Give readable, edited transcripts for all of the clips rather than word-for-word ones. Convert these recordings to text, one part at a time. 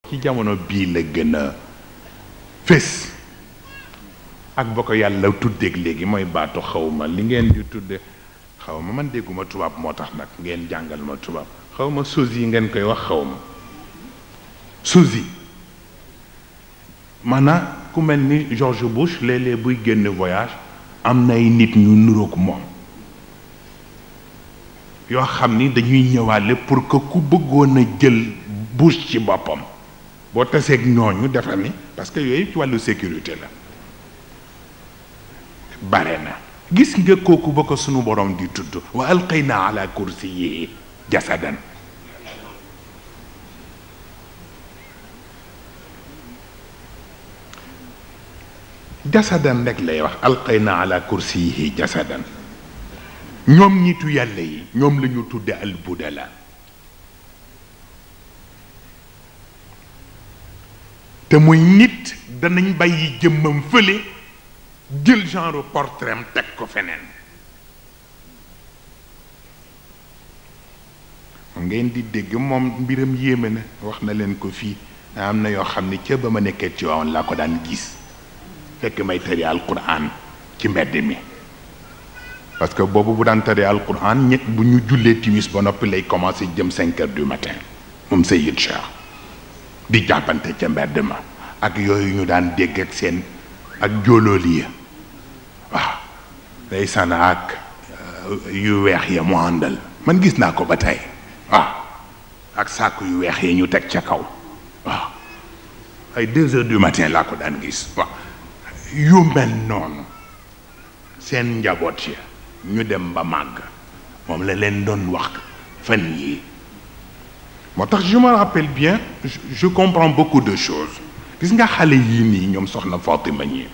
ci jamono bii la gën a fés ak ba ko yàlla tuddeeg léegi mooy baatu xawma li ngeen di tudde xawma man dégguma tubaab moo tax nag ngeen jàngal ma tubaab xawma sosie ngeen koy wax xawma sosie maanaam ku mel ni George Bush léeg-léeg buy génn voyage am na ay nit ñu nuroog moom yoo xam ni dañuy ñëwaale pour que ku bëggoon a jël Bush ci boppam boo taseeg ñooñu defa ni parce que yooyu ci wàllu sécurité la bare na gis nga kooku ba ko sunu borom di tudd wa alqayna ala kursiyihi jasadan jasadan rek lay wax alqayna ala kursiyihi jasadan ñoom ñitu yàlla yi ñoom la ñu tudde al budala te muy nit danañ bàyyi jëmmam fële jël genre portrait teg ko feneen ngeen di dégg moom mbiram yéeme na wax na leen ko fii am na yoo xam ni ca ba ma nekkee ci woon laa ko daan gis fekk may tari alquran ci mbedd mi parce que boobu bu daan tari alquran ñett bu ñu jullee timis ba noppi lay commencé jëm 5 heures du matin moom Seyyid Cheikh di jàppante ca mbedd ma ak yooyu ñu daan dégg ak seen ak jóolooli ya waaw day sana ak yu weex ya mu àndal man gis naa ko ba tey waaw ak sàkku yu weex ya ñu teg ca kaw waaw ay 2 heures du matin laa ko daan gis waaw yu mel noonu seen njaboot ya ñu dem ba màgg moom la leen doon wax fan yii moo tax je me rappelle bien je comprends beaucoup de choses gis nga xale yii nii ñoom soxna Fatima ñi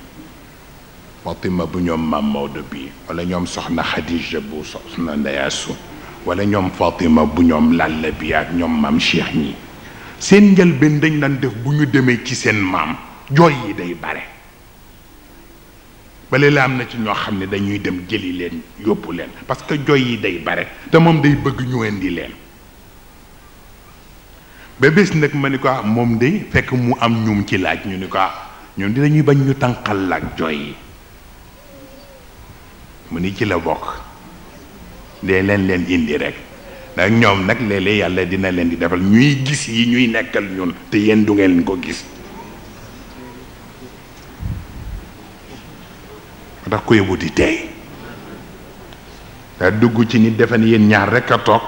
Fatima bu ñoom Mam Maodo bi wala ñoom soxna Khadija bu soxna Ndeyasu wala ñoom Fatima bu ñoom Lalla bi ak ñoom Mam Cheikh ñi seen njëlbeen dañ daan def bu ñu demee ci seen maam jooy yi day bare bale la am na ci ñoo xam ne dañuy dem jëli leen yóbbu leen parce que jooy yi day bare te moom day bëgg ñu indi leen ba bés nag ma ni ko moom de fekk mu am ñum ci laaj ñu ni ko ñun dinañuy bañ ñu tànqal la ak jooy yi mu ni ci la bokk dee leen indi rek ndax ñoom nag léeg-léeg yàlla dina leen di defal ñuy gis yi ñuy nekkal ñun te yéen du ngeen ko gis ndax ko yóbbu di tey daa dugg ci nit defe ne yéen ñaar rek a toog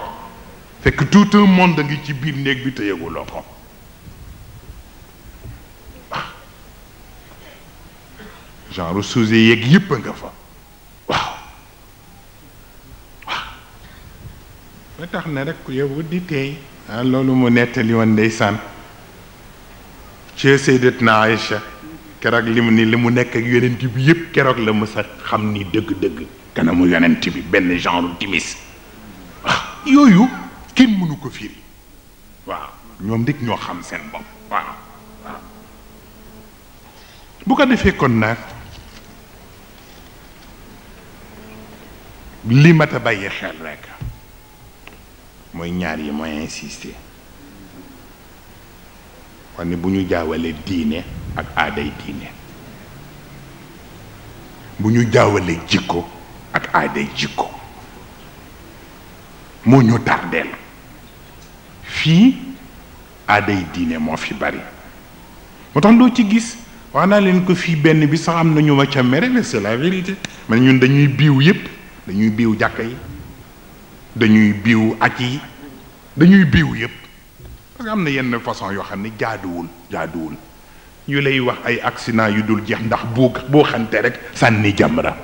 fekk tout un monde ngi ci biir néeg bi te yëguloo ko genre suuse yeeg yëpp a nga fa waaw waaw ba tax na rek ku yóbbu di tey loolu mu nettali woon ndeysaan ci Sayyidatna Aïcha keroog li mu nekk ak yonent bi yëpp keroog la mës a xam ni dëgg-dëgg kanamu yonent bi benn genre timis waaw yooyu kenn mënu ko firi waaw ñoom dik ñoo xam seen bopp waaw waaw bu ko defee kon nag li mat a bàyyi xel rek mooy ñaar yi mooy insister kon ni bu ñu jaawale diine ak aaday diine bu ñu jaawale jikko ak aaday jikko moo ñu tardeel fii aaday diine moo fi bari moo tax loo ci gis wax naa leen ko fii benn bi sax am na ñu ma ca mere mais c'est la vérité man ñun dañuy biiw yépp dañuy biiw jàkka yi dañuy biiw aj yi dañuy biiw yépp parce que am na yenn façon yoo xam ne jaaduwul ñu lay wax ay accident yu dul jeex ndax boo xante rek sànni jamra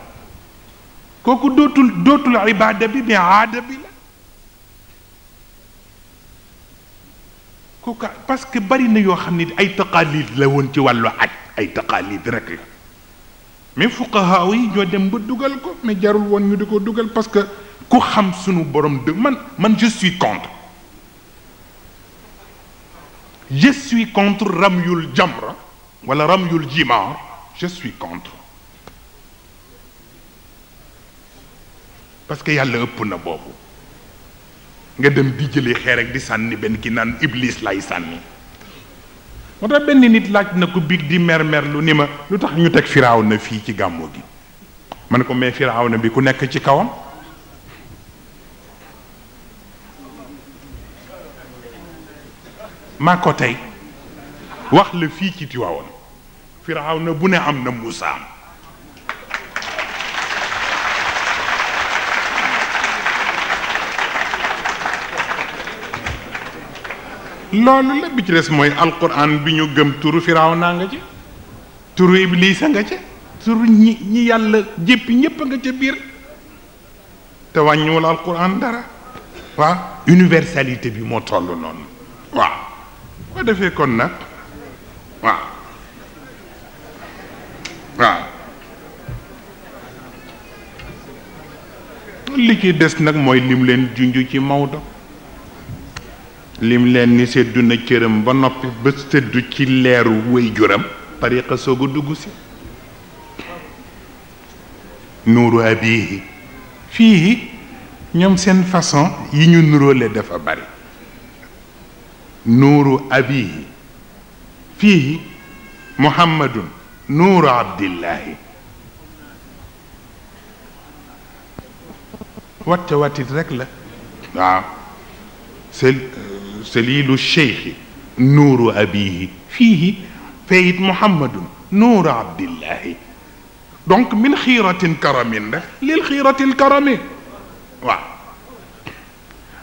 kooku dootul ibaada bi mais aada bi la kooku parce que bari na yoo xam ne ay taqaalid la woon ci wàllu aj ay taqaalid rek la mais fuqaha yi ñoo dem ba dugal ko mais jarul woon ñu di ko dugal parce que ku xam sunu borom dëgg man je suis contre ramyul jamra wala ramyul jimar je suis contre parce que yàlla ëpp na boobu nga dem di jëli xeer rek di sànni benn ki naan iblis lay sànni moo tax benn nit laaj na ko biig di mer lu ni ma lu tax ñu teg Firawna fii ci gàmmu gi ma ne ko mais Firawna bi ku nekk ci kawam maa ko tey wax la fii ci Tiwaawan Firawna bu ne am na Muusaa loolu la bi ci des mooy alquran bi ñu gëm turu Firawna nga ci turu Iblisa nga ci turu ñi yàlla jéppi ñépp nga ca biir te wàññiwul alquran dara waaw universalité bi moo toll noonu waaw ko defee kon nag waaw li ci des nag mooy lim leen junj ci Maodo lim leen ni seddu na cëram ba noppi ba seddu ci leeru wéy juram tariqa soog a dugg si nuuru abihi fii ñoom seen façon yi ñu nuróole dafa bari nuuru abihi fii muhammadun nuuru abdillahi watte watit rek la waaw salilu cheikhi nuuru abihi fii fayit muhammadun nuuru abdillahi donc min xiiratin karamin rek lil xiiratil karami waaw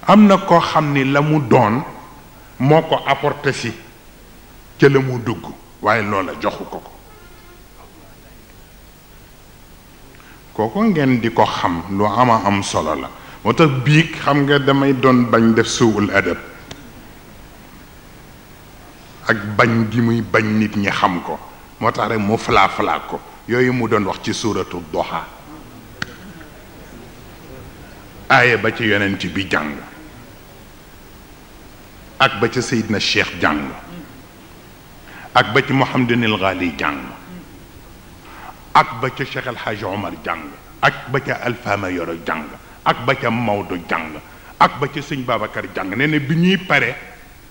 am na koo xam ni la mu doon moo ko apporté si ca la mu dugg waaye loola joxu ko kooku ngeen di ko xam lu ama am solo la moo tax biig xam nga damay doon bañ def suul adab ak bañ gi muy bañ nit ñi xam ko moo tax rek mu falaa ko yooyu mu doon wax ci suuratu Duha aaya ba ci yonent bi jàng ak ba ca Seydina Cheikh jàng ak ba ci Mouhamadunil Ghali jàng ak ba ca Cheikh El Hadj Omar jàng ak ba ca Alfama Yoro jàng ak ba ca Maodo jàng ak ba ca sëñ Babacar jàng nee na bi ñuy pare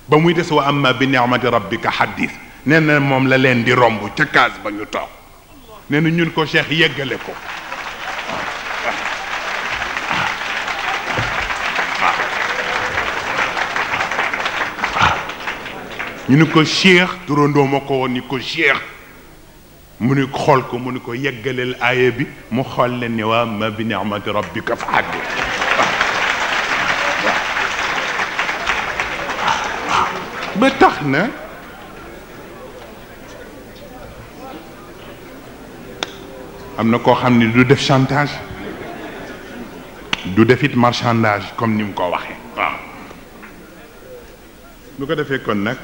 ba muy des wa amma bi ni'mati rabbika haddith nee na moom la leen di romb ca kaas ba ñu toog nee na ñun ko Cheikh yeggale ko ñu ni ko Cheikh turandoo ma ko woon ni ko Cheikh mu ni xool ko mu ni ko yeggaleel aaya bi mu xool leen ni waa ma bi ni'mati rabbika fa haddith ba tax na am na koo xam ni du def chantage du def it marchandage comme ni mu ko waxee waaw bu ko defee kon nag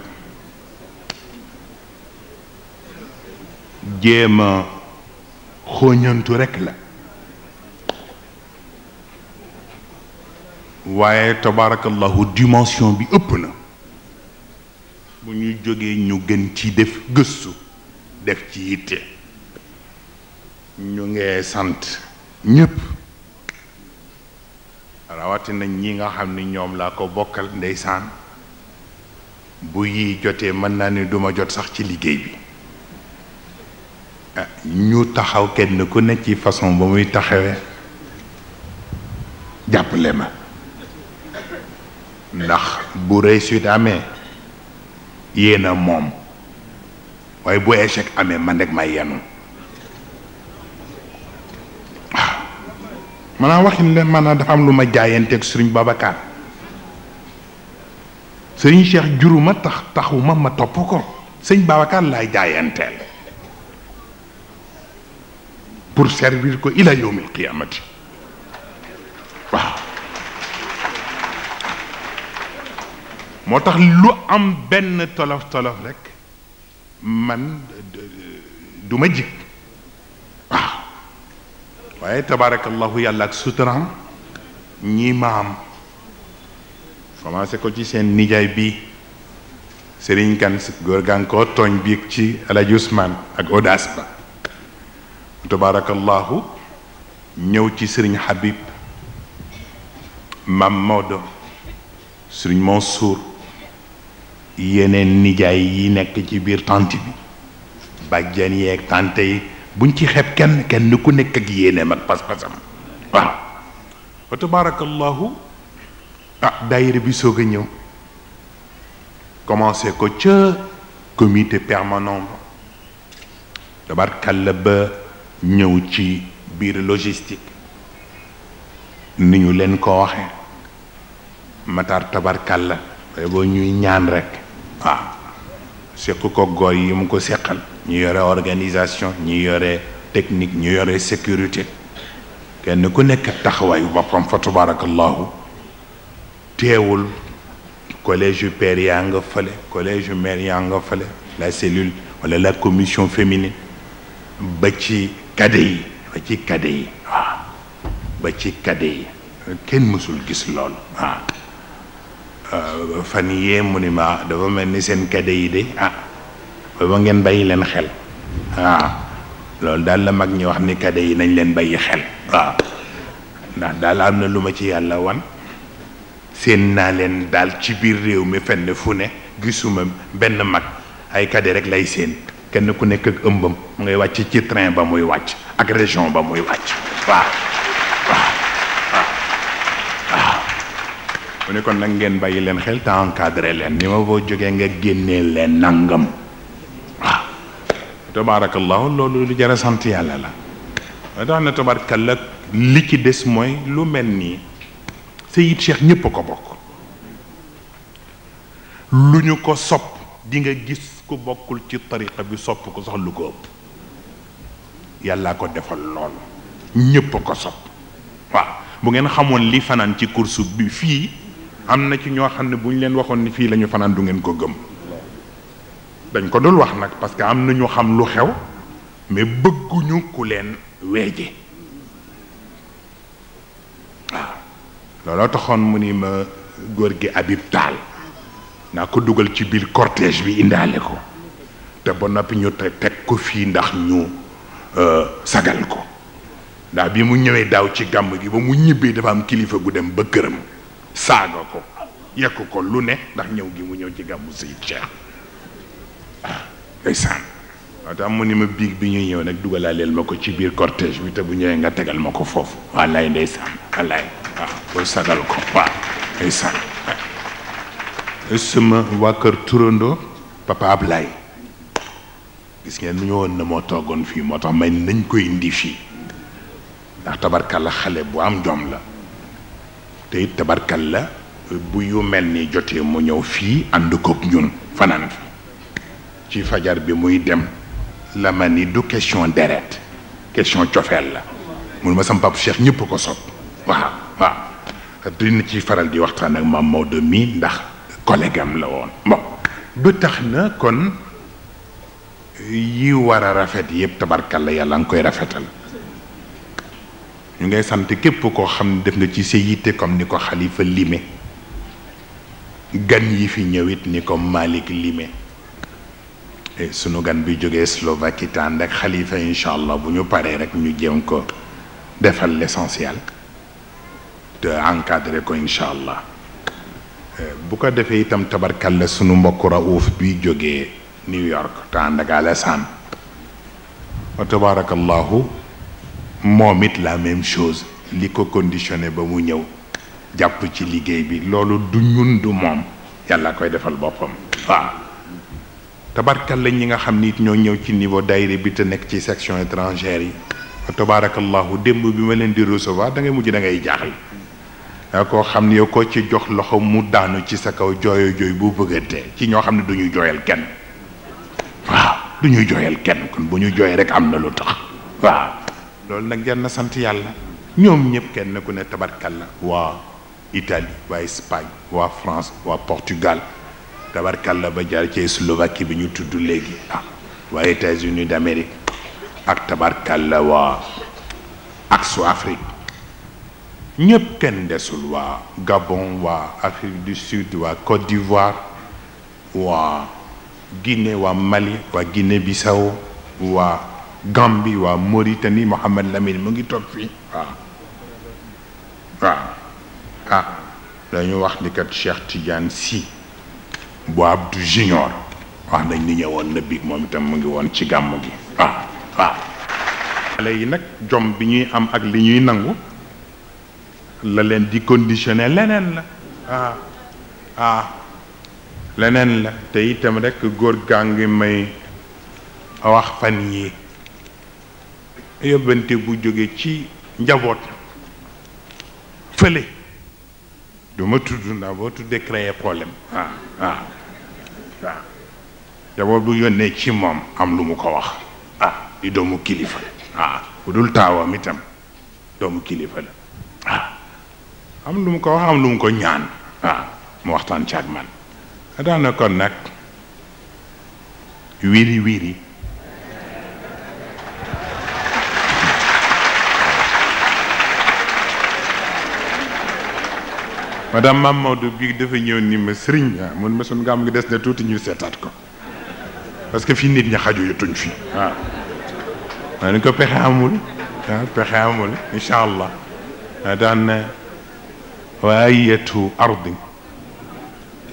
jéem a xooñantu rekk la waaye tabaarakallahu dimension bi ëpp na bu ñuy jógee ñu gën ci def gëstu def ci yitte ñu ngee sant ñépp rawatina ñi nga xam ni ñoom laa ko bokkal ndeysaan bu yi jotee mën naa ni duma jot sax ci liggéey bi ñu taxaw kenn ku ne ci façon ba muy taxawee jàppale ma ndax bu réussite amee yéena moom waaye bu échec amee man rek may yenu waaw maanaam waxin leen maanaam dafa am lu ma jaayanteeg Sëriñ Babacar Sëriñ Cheikh juruma taxuma ma topp ko Sëriñ Babacar laay jaayanteel pour servir ko ila yawmil qiyamati waaw moo tax lu am benn tolof tolof rek man du ma jig waaw waaye tabaarakallahu yàlla ak suturaam ñii ma am commencé ko ci seen nijaay bi Serigne Kan góor gaa ngi koo tooñ biig ci Alaaji Ousmane ak audace ba tabaarakallahu ñëw ci Serigne Habib Mam Maodo Serigne Mansour yeneen nijaay yi nekk ci biir tante bi bàjjan yeeg tante yi buñ ci xeeb kenn ku nekk ak yéeneem ak pas-pasam waaw fa tabarakallahu daayira bi soog a ñëw commencé ko ca comité permanent ba tabarkalla ba ñëw ci biir logistique ni ñu leen ko waxee Matar tabarkalla boo ñuy ñaan rek waaw seq ko góor yi mu ko seqal ñu yore organisation ñu yore technique ñu yore sécurité kenn ku nekk taxawaayu boppam fa tabarakallahu teewul collège yu père yaa nga fële collège yu mère yaa nga fële la cellule wala la commission féminine ba ci cadet yi waaw ba ci cadet yi kenn mësul gis loolu waaw fan yee mu ni ma dafa mel ni seen cadet yi de ba ngeen bàyyi leen xel waaw loolu daal la mag ñi wax ni cadet yi nañ leen bàyyi xel waaw ndax daal am na lu ma ci yàlla wan seen naa leen daal ci biir réew mi fenn fu ne gisuma benn mag ay cadet rek lay seen kenn ku nekk ak ëmbam mu ngay wàcc ci train ba muy wàcc ak région ba muy wàcc waaw mu ne kon nag ngeen bàyyi leen xel te encadré leen ni ma boo jógee nga génnee leen nangam waaw tabaarakallahu loolu lu jara sant yàlla la moo tax na tabaarakallah li ci des mooy lu mel nii Seyid Cheikh ñépp a ko bokk lu ñu ko sopp di nga gis ku bokkul ci tariqa bi sopp ko sax lu ko ëpp yàllaa ko defal loolu ñépp a ko sopp waaw bu ngeen xamoon li fanaan ci course bi fii am na ci ñoo xam ne bu ñu leen waxoon ni fii la ñu fanaan du ngeen ko gëm dañ ko dul wax nag parce que am na ñu xam lu xew mais bëgguñu ku leen weeje waaw looloo taxoon mu ni ma góor gi Habib Tall naa ko dugal ci biir cortège bi indaale ko te ba noppi ñu teg ko fii ndax ñu sagal ko ndax bi mu ñëwee daaw ci gàmm gi ba mu ñibbee dafa am kilifa gu dem ba këram saaga ko yekk ko lu ne ndax ñëw gi mu ñëw ci gàmmu Seyid Cheikh ndeysaan waaw tax mu ni ma biig bi ñuy ñëw nag dugalaaleel ma ko ci biir cortège bi te bu ñëwee nga tegal ma ko foofu wallaay ndeysaan wallaay waaw pour sagal ko waaw ndeysaan sama waa kër turandoo papa Ablaye gis ngeen nu ñu woon na moo toogoon fii moo tax may nañ koy indi fii ndax tabarkalla xale bu am jom la te it tabarkalla bu yu mel ni jotee mu ñëw fii ànd kook ñun fanaan fi ci fajar bi muy dem la ma ni du question deret question cofeel la mun ma sam papa Cheikh ñëpp ko sopp waaw waaw dina ci faral di waxtaan ak maam Maodo mii ndax collègue am la woon bon ba tax na kon yi war a rafet yëpp tabarkalla yàlla nga koy rafetal ñu ngay sant képp koo xam ne def nga ci sa yitte comme ni ko xalifa lime gan yi fi ñëwit ni ko Malick lime sunu gan bi jógee Slovaquie tànd ak xalifa incha allah bu ñu paree rek ñu jéem ko defal l'essentiel te encadré ko incha allah bu ko defee itam tabarkalla sunu mbokk Raouf bi jógee New York tànd ak Alassane wa tabarakallahu moom it la même chose li ko conditionné ba mu ñëw jàpp ci liggéey bi loolu du ñun du moom yàlla koy defal boppam waaw tabarkalla ñi nga xam ni it ñoo ñëw ci niveau daayira bi te nekk ci section étrangère yi tabarakallahu démb bi ma leen di recevoir da ngay mujj da ngay jaaxle koo xam ne yow ko ci jox loxo mu daanu ci sa kaw jooyo jooy bu bëggantee ci ñoo xam ne du ñu jooyal kenn waaw du ñuy jooyal kenn kon bu ñu jooy rek am na lu tax waaw loolu nag jar na sant yàlla ñoom ñëpp kenn ku ne tabarkalla waa Italie waa Espagne waa France waa Portugal tabarkalla ba jaar ci Slovaquie bi ñu tudd léegi waa États-Unis d'Amérique ak tabarkalla waa ak su Afrique ñëpp kenn desul waa Gabon waa Afrique du Sud waa Côte d'Ivoire waa Guinée waa Mali waa Guinée-Bissau waa Gambie waa Mauritanie Mohamed Lamine mu ngi toog fii waaw dañu wax ni kat Cheikh Tidiane Sy bu Abdou Junior wax nañ ni ñëwoon na biig moom itam mu ngi woon ci gàmm gi waaw xale yi nag jom bi ñuy am ak li ñuy nangu la leen di conditionné leneen la leneen la te itam rek góor gaa ngi may wax fan yi yóbbante bu jóge ci njaboot fële du ma tudd ndax boo tuddee créer problème waaw njaboot bu yónnee ci moom am lu mu ko wax di doomu kilifa bu dul taawam itam doomu kilifa la am lu mu ko wax am lu mu ko ñaan mu waxtaan ci ak man daana kon nag wiri wiri madame Mame Maodo bii dafa ñëw ni ma sëriñ mun ma suñ gàmm gi des na tuuti ñu seetaat ko parce que fii nit ñi xaju yutuñ fi ma ni ko pexe amul pexe amul incha allah daan waayatu ardi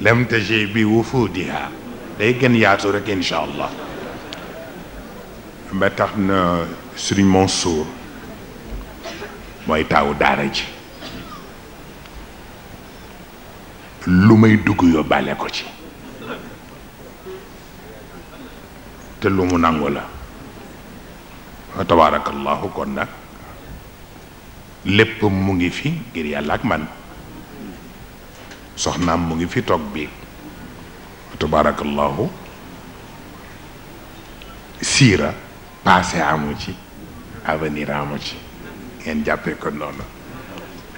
lam taji bi wufudiha day gën yaatu rek incha allah ba tax na sëriñ Mansour mooy taawu daara ji lu may dugg yóbbaale ko ci te lu mu nangu la wa tabaarakallahu kon nag lépp mu ngi fi ngir yàlla ak man soxnaam mu ngi fi toog bi wa tabaarakallahu siira passé amu ci avenir amu ci ngeen jàppee ko noonu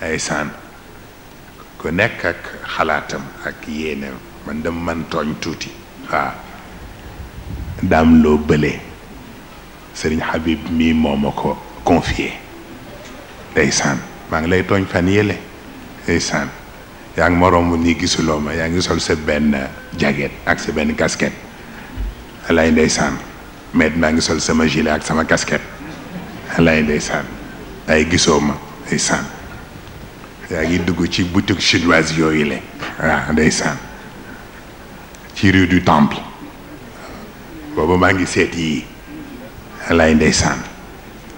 ay saan ku nekk ak xalaatam ak yéeneem man dem man tooñ tuuti daam loo bële sëriñ Habib mii moo ma ko confié ndeysaan maa ngi lay tooñ fan yële ndeysaan yaa ngi ma romb nii gisuloo ma yaa ngi sol sa benn jaget ak sa benn casquette alay ndeysaan mais maa ngi sol sama gilet ak sama casquette alay ndeysaan ay gisoo ma ndeysaan yaa ngi dugg ci boutique chinoise yooyu le ndeysaan ci rue du Temple boobu maa ngi seet yii lay ndeysaan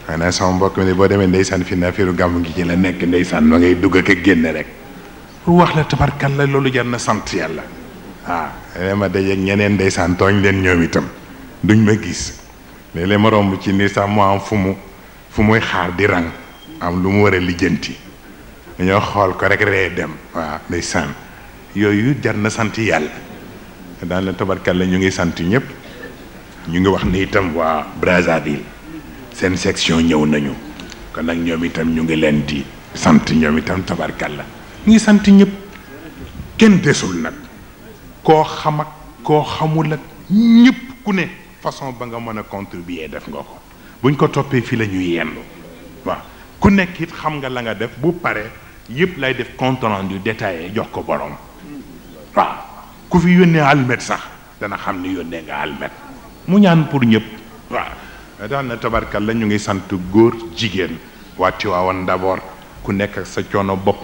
maanaam sama mbokk mi ne boo demee ndeysaan fi na firu gàmm gi ci la nekk ndeysaan ma ngay dugg ak génne rek pour wax la tabarkalla loolu jar na sant yàlla ma dajeeg ñeneen ndeysaan tooñ leen ñoom itam duñ ma gis léeg-léeg ma romb ci ni sax mu am fu muy xaar di rang am lu mu war a lijjanti dañoo xool ko rek ree dem ndeysaan yooyu jar na sant yàlla daan la tabarkalla ñu ngi sant ñëpp ñu ngi wax ni itam waa Brazzaville seen section ñëw nañu kon nag ñoom itam ñu ngi leen di sant ñoom itam tabarkalla ñu ngi sant ñëpp kenn desul nag koo xam ak koo xamul ak ñëpp ku ne façon ba nga mën a contribuer def nga ko buñ ko toppee fii la ñuy yendu ku nekk it xam nga la nga def bu pare yëpp lay def compte rendu détaillé jox ko borom ku fi yónnee almet sax dana xam ni yónnee nga almet mu ñaan pour ñëpp daan na tabarkal la ñu ngi sant góor jigéen waa Tiwaawan d'abord ku nekk ak sa coono bopp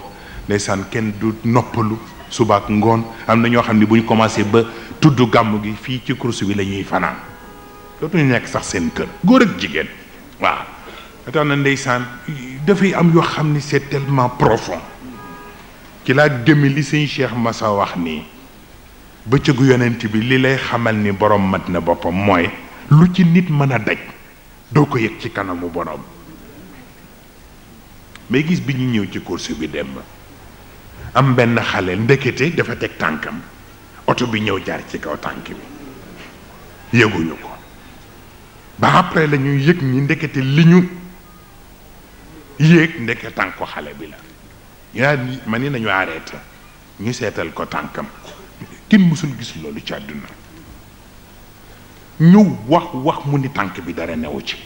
ndeysaan kenn du noppalu suba ak ngoon am na ñoo xam ne bu ñu commencé ba tudd gàmm gi fii ci course bi la ñuy fanaan dootuñu nekk sax seen kër góor ak jigéen tax na ndeysaan dafay am yoo xam ni c'est tellement profond ci laa gëmi li sëñ Cheikh Massa wax nii bëccëgu yonent bi li lay xamal ni borom mat na boppam mooy lu ci nit mën a daj doo ko yëg ci kanamu borom mais gis bi ñu ñëw ci course bi dem am benn xale ndekete dafa teg tànkam oto bi ñëw jaar ci kaw tànk bi yëguñu ko ba après la ñuy yëg ni ndekete li ñu yéeg ndeke tànku xale bi la ñu ma ni nañu arrêté ñu seetal ko tànkam kenn mësul gis loolu ci àdduna ñëw wax mu ni tànk bi dara newu ci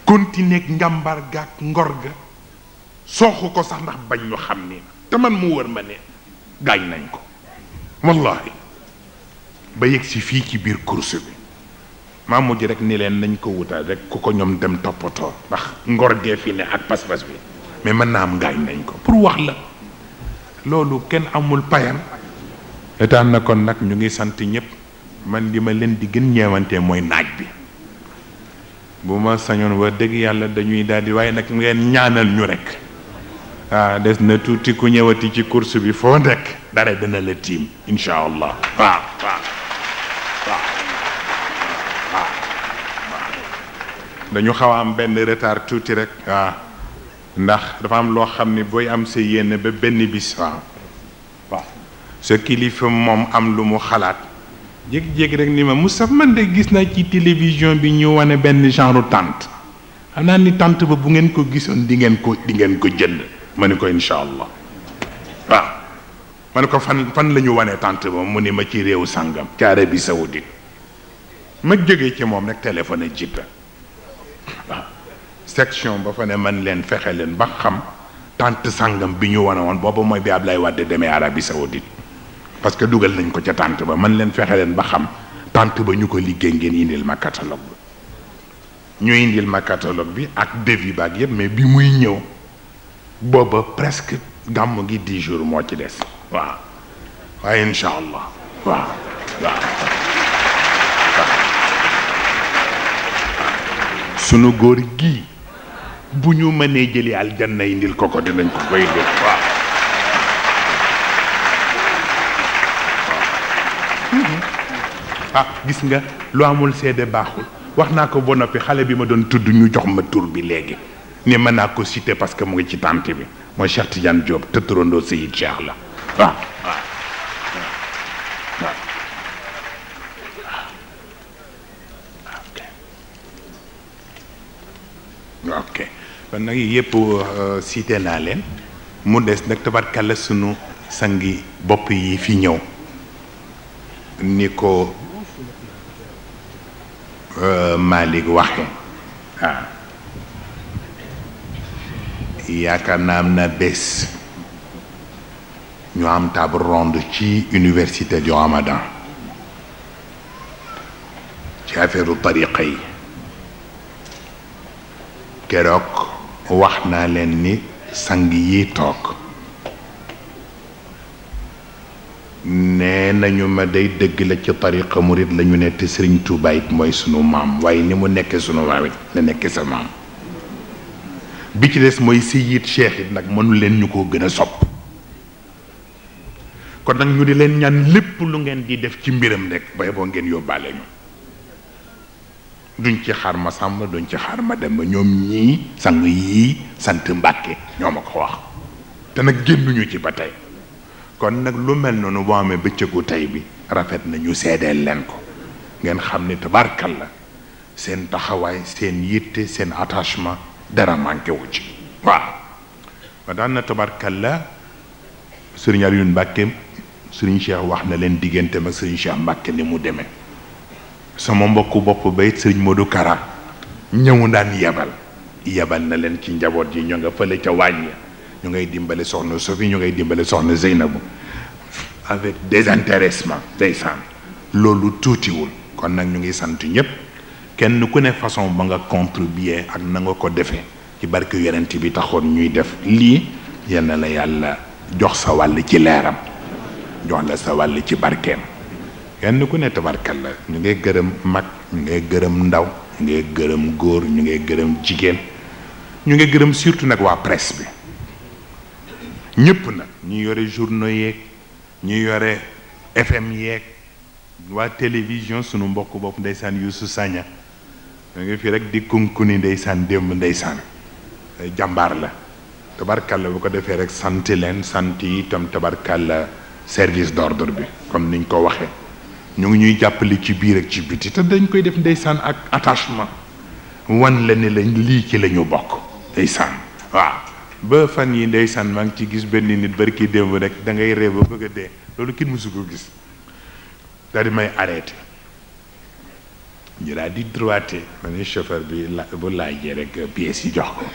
continuer njàmbar gaak ngor ga sooxu ko sax ndax bañ ñu xam ni te man mu wër ma ne gaañ nañ ko wallahi ba yegg si fii ci biir course bi maa mujj rek ni leen nañ ko wutal rek ku ko ñoom dem toppatoo ndax ngor gee fi ne ak pas-pas bi mais mën naa am gaañ nañ ko pour wax la loolu kenn amul payam. état na kon nag ñu ngi sant ñëpp man li ma leen di gën ñeewante mooy naaj bi bu ma sañoon wax dëgg yàlla dañuy daal di waaye nag ngeen ñaanal ñu rek des na tuuti ku ñëwati ci course bi foo nekk dara dina la tiim incha allah waaw. dañu xaw a am benn retard tuuti rek ndax dafa am loo xam ni booy am sa yéene ba benn bis waaw sa kilifa moom am lu mu xalaat jékki-jékki rek ni ma Moustapha man de gis naa ci télévision bi ñu wane benn genre tente xam naa ni tente ba bu ngeen ko gisoon di ngeen ko jënd ma ne ko incha allah waaw ma ne ko fan la ñu wane tente ba mu ni ma ci réew sàngam ci Arabie Saoudite ma jógee ci moom rek téléphone jikka waaw section ba fa ne man leen fexe leen ba xam tente sàngam bi ñu wane woon booba mooy bi Ablaye Wade demee Arabie Saoudite parce que dugal nañ ko ca tente ba man leen fexe leen ba xam tente ba ñu ko liggéey ngeen indil ma catalogue bi ñu indil ma catalogue bi ak devis baak yëpp mais bi muy ñëw booba presque gàmm gi 10 jours moo ci des waaw waaye incha allah waaw sunu góor gii bu ñu mënee jëli aljanna indil ko dinañ ko koy indil waaw gis nga lu amul seede baaxul wax naa ko ba noppi xale bi ma doon tudd ñu jox ma tur bi léegi ni mën naa ko citer parce que mu ngi ci tànt bi mooy Cheikh Tidiane Diop te turandoo Seyid Cheikh la waaw ok kon nag yëpp cité naa leen mu des nag tabarkalla sunu sangi bopp yi fi ñëw ni ko Malick waxe yaakaar naa am na bés ñu am table ronde ci université du Ramadan ci affaire tariqa yi keroog wax naa leen ni sang yi toog nee nañu ma day dëgg la ci tariqa murid la ñu ne te Sëriñ Tuubaa it mooy sunu maam waaye ni mu nekkee sunu maam it la nekkee sa maam bi ci des mooy Seyid Cheikh it nag mënu leen ñu ko gën a sopp kon nag ñu di leen ñaan lépp lu ngeen di def ci mbiram rek bay boo ngeen yóbbaale ñu duñ ci xaar ma sàmm duñ ci xaar ma dem ba ñoom ñii sang yii sant Mbàkke ñoo ma ko wax te nag génnuñu ci ba tey kon nag lu mel noonu boo amee bëccëgu tey bi rafet na ñu seedeel leen ko ngeen xam ni tabarkalla seen taxawaay seen yitte seen attachement dara manqué wu ci waaw ba daan na tabarkalla sëriñ Alioune Mbàkke sëriñ Cheikh wax na leen diggante ma sëriñ Cheikh Mbàkke ni mu demee sama mbokku bopp ba it sëriñ Modou Kara ñëw daan yebal na leen ci njaboot yi ñu nga fële ca wàññi ñu ngay dimbale soxna Sophie ñu ngay dimbale soxna Zeynabu avec désintéressement ndeysaan loolu tuutiwul kon nag ñu ngi sant ñëpp kenn ku ne façon ba nga contribuer ak na nga ko defee ci barke yonent bi taxoon ñuy def lii yal na la yàlla jox sa wàll ci leeram jox la sa wàll ci barkeem kenn ku ne tabarkal la ñu ngay gërëm mag ñu ngay gërëm ndaw ñu ngay gërëm góor ñu ngay gërëm jigéen ñu ngay gërëm surtout nag waa presse bi ñëpp nag ñu yore journaux yeeg ñu yore FM yeeg waa télévision sunu mbokk bopp ndeysaan Youssou Sagna da nga fi rek di kunkuni ndeysaan démb ndeysaan jàmbaar la tabarkal la bu ko defee rek sant leen sant itam tabarkal la service d'ordre bi comme niñ ko waxee ñu ngi ñuy jàppale ci biir ak ci biti te dañ koy def ndeysaan ak attachement wan la ne lañ lii ci la ñu bokk ndeysaan waaw ba fan yi ndeysaan maa ngi ci gis benn nit barki démb rek da ngay ree ba bëgg a dee loolu kenn mësu ko gis daal di may arrêté ñu daal di droité ma ne chauffeur bi bu laajee rek pièces yi jox ko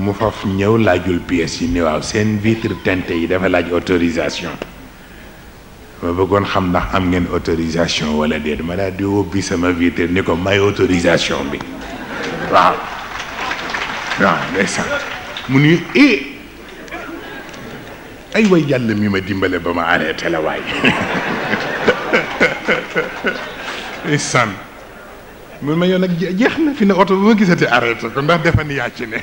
mu faf ñëw laajul pièces yi ni waaw seen vitre teintée yi dafa laaj autorisation ma bëggoon xam ndax am ngeen autorisation wala déet ma daal di wóbbi sama vitre ni ko may autorisation bi waaw waaw ndeysaan mu ni ay way yàlla mi ma dimbale ba ma arrêté la waay ndeysaan mun ma yow nag jeex na fi ne oto bu ma gisati arrêté ko ndax defa ni yaa ci ne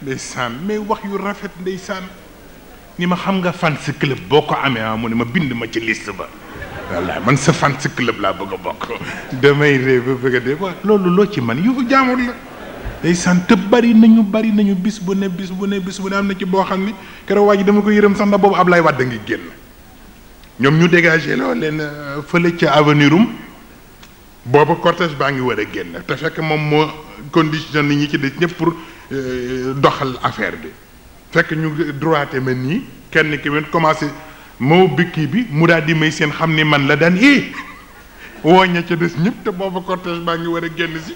ndeysaan mais wax yu rafet ndeysaan ni ma xam nga fan si club boo ko amee mu ne ma bind ma ci liste ba wallaay man sa fan si club laa bëgg a bokk damay réew ba bëgg a dee waaw loolu loo ci man yu jaamur la ndeysaan te bari nañu bis bu ne am na ci boo xam ni keroog waa ji dama ko yërëm sax ndax boobu Ablaye Wade ngi génn ñoom ñu dégagé loo leen fële ca avenir boobu cortège baa ngi war a génn te fekk moom moo condition ni ñi ci des ñëpp pour doxal affaire bi fekk ñu droité ma nii kenn ki wen commencé moo bikki bi mu daal di may seen xam ni man la daan wooña ca des ñëpp te boobu cortège baa ngi war a génn si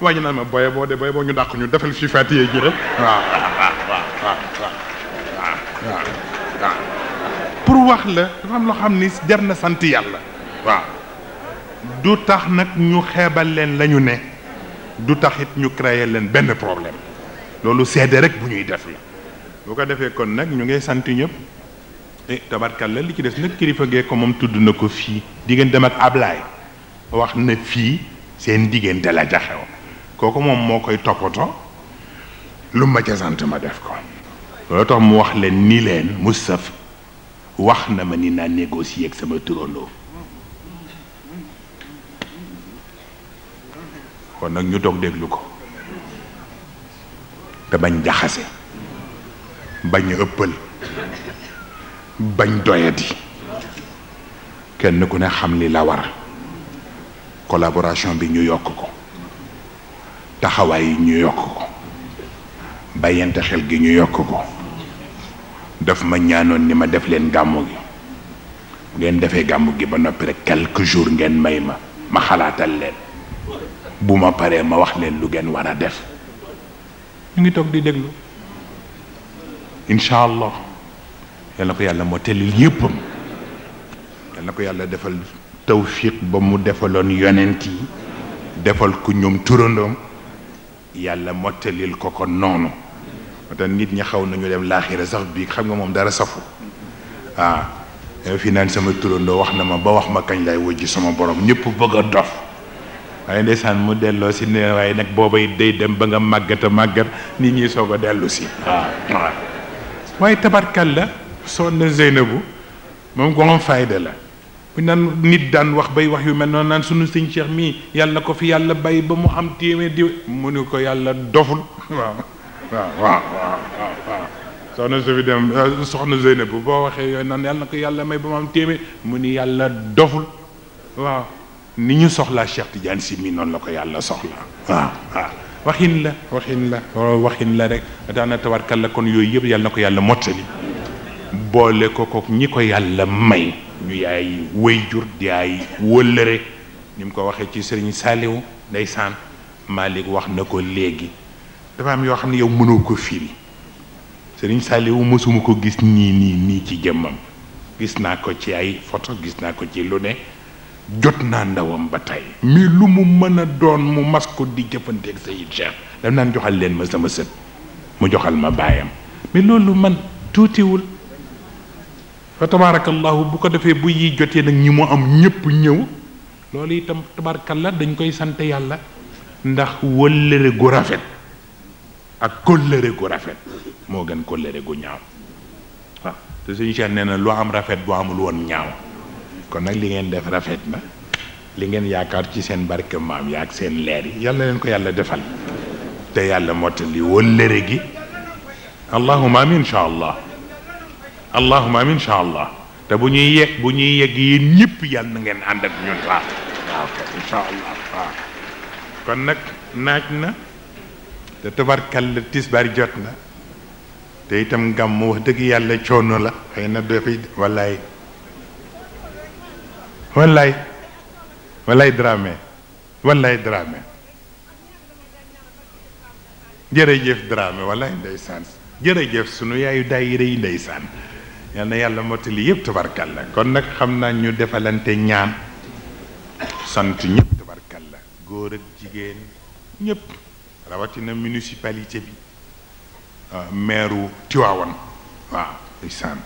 waa ñu naan ma boye boo ñu dàq ñu defal fi fatiye ji rek waaw pour wax la dafa am loo xam ni jar na sant yàlla waaw du tax nag ñu xeebal leen la ñu ne du tax it ñu créer leen benn problème loolu seede rek bu ñuy def la bu ko defee kon nag ñu ngay sant ñëpp tabarkalla li ci des nag kilifa gee ko moom tudd na ko fii digganteem ak Ablaye wax na fii seen diggante la jaxew kooku moom moo koy toppatoo lu ma ca sant ma def ko loolu tax mu wax leen ni leen Moustapha wax na ma ni naa négocier ak sama turandoo kon nag ñu toog déglu ko te bañ jaxase bañ ëppal bañ doyati kenn ku ne xam li la war collaboration bi ñu yokk ko taxawaay yi ñu yokk ko bàyyante xel gi ñu yokk ko daf ma ñaanoon ni ma def leen gàmmu gi ngeen defee gàmmu gi ba noppi rek quelques jours ngeen may ma xalaatal leen bu ma paree ma wax leen lu ngeen war a def ñu ngi toog di déglu incha allah yal na ko yàlla moo tellil yéppam yal na ko yàlla defal tawfiq ba mu defaloon yonent yi defal ku ñoom turandoom yàlla mottalil ko ko noonu wata nit ñi xaw nañu dem laaxira sax bii xam nga moom dara safu fi naan sama turandoo wax na ma ba wax ma kañ lay wujji sama borom ñëpp bëgg a dof waaye ndeysaan mu delloo si ne waaye nag booba it day dem ba nga màggat nit ñi soog a dellu si waaw waaye tabarkal la soxna Zeynabu moom ko am fayda la bu naan nit daan wax bay wax yu mel noonu naan sunu sëñ Cheikh mii yàlla ko fi yàlla bay ba mu am téeméer di mu ni ko yàlla doful waaw soxna su fi dem soxna Zeynabu boo waxee yooyu naan yàlla na ko yàlla may ba mu am téeméer mu ni yàlla doful waaw ni ñu soxlaa Cheikh Tidiane Sy mii noonu la ko yàlla soxlaa waaw waxin la rek daana tawarkal la kon yooyu yëpp yàlla na ko yàlla mottali boole ko ñi ko yàlla may ñu yaay wayjur di ay wëllëre ni mu ko waxee ci sëriñ Saliou ndeysaan Malick wax na ko léegi dafa am yoo xam ne yow mënoo ko firi sëriñ Saliou mësuma ko gis nii ci jëmmam gis naa ko ci ay photo gis naa ko ci lu ne jot naa ndawam ba tey mais lu mu mën a doon mu mas ko di jëfanteeg Sayid Cheikh daf naan joxal leen ma sama sët mu joxal ma baayam mais loolu man tuutiwul fa tabaarakallahu bu ko defee bu yi jotee nag ñi mu am ñëpp ñëw loolu itam tabaarakallah dañ koy sant yàlla ndax wëllëre gu rafet ak kóllëre gu rafet moo gën kóllëre gu ñaaw waaw te suñu Cheikh nee na lu am rafet bu amul woon ñaaw kon nag li ngeen def rafet na li ngeen yaakaar ci seen barke maam yaa ak seen leer yi yàlla leen ko yàlla defal te yàlla mottali wëllëre gi allahumma amin incha allah allahumma amin incha allah te bu ñuy yegg yéen ñëpp yàlla na ngeen ànd ak ñun waaw incha allah waaw kon nag naaj na te tabarkal tisbaar jot na te itam gàmm wax dëgg yàlla coono la xëy na dafay wallaay Dramé jërëjëf Dramé wallaay ndeysaan jërëjëf sunu yaayu daayira yi ndeysaan yal na yàlla mottali yëpp tabarkalla kon nag xam naa ñu defalante ñaan sant ñëpp tabarkalla góor ak jigéen ñëpp rawatina municipalité bi maire Tivaouane waaw ndeysaan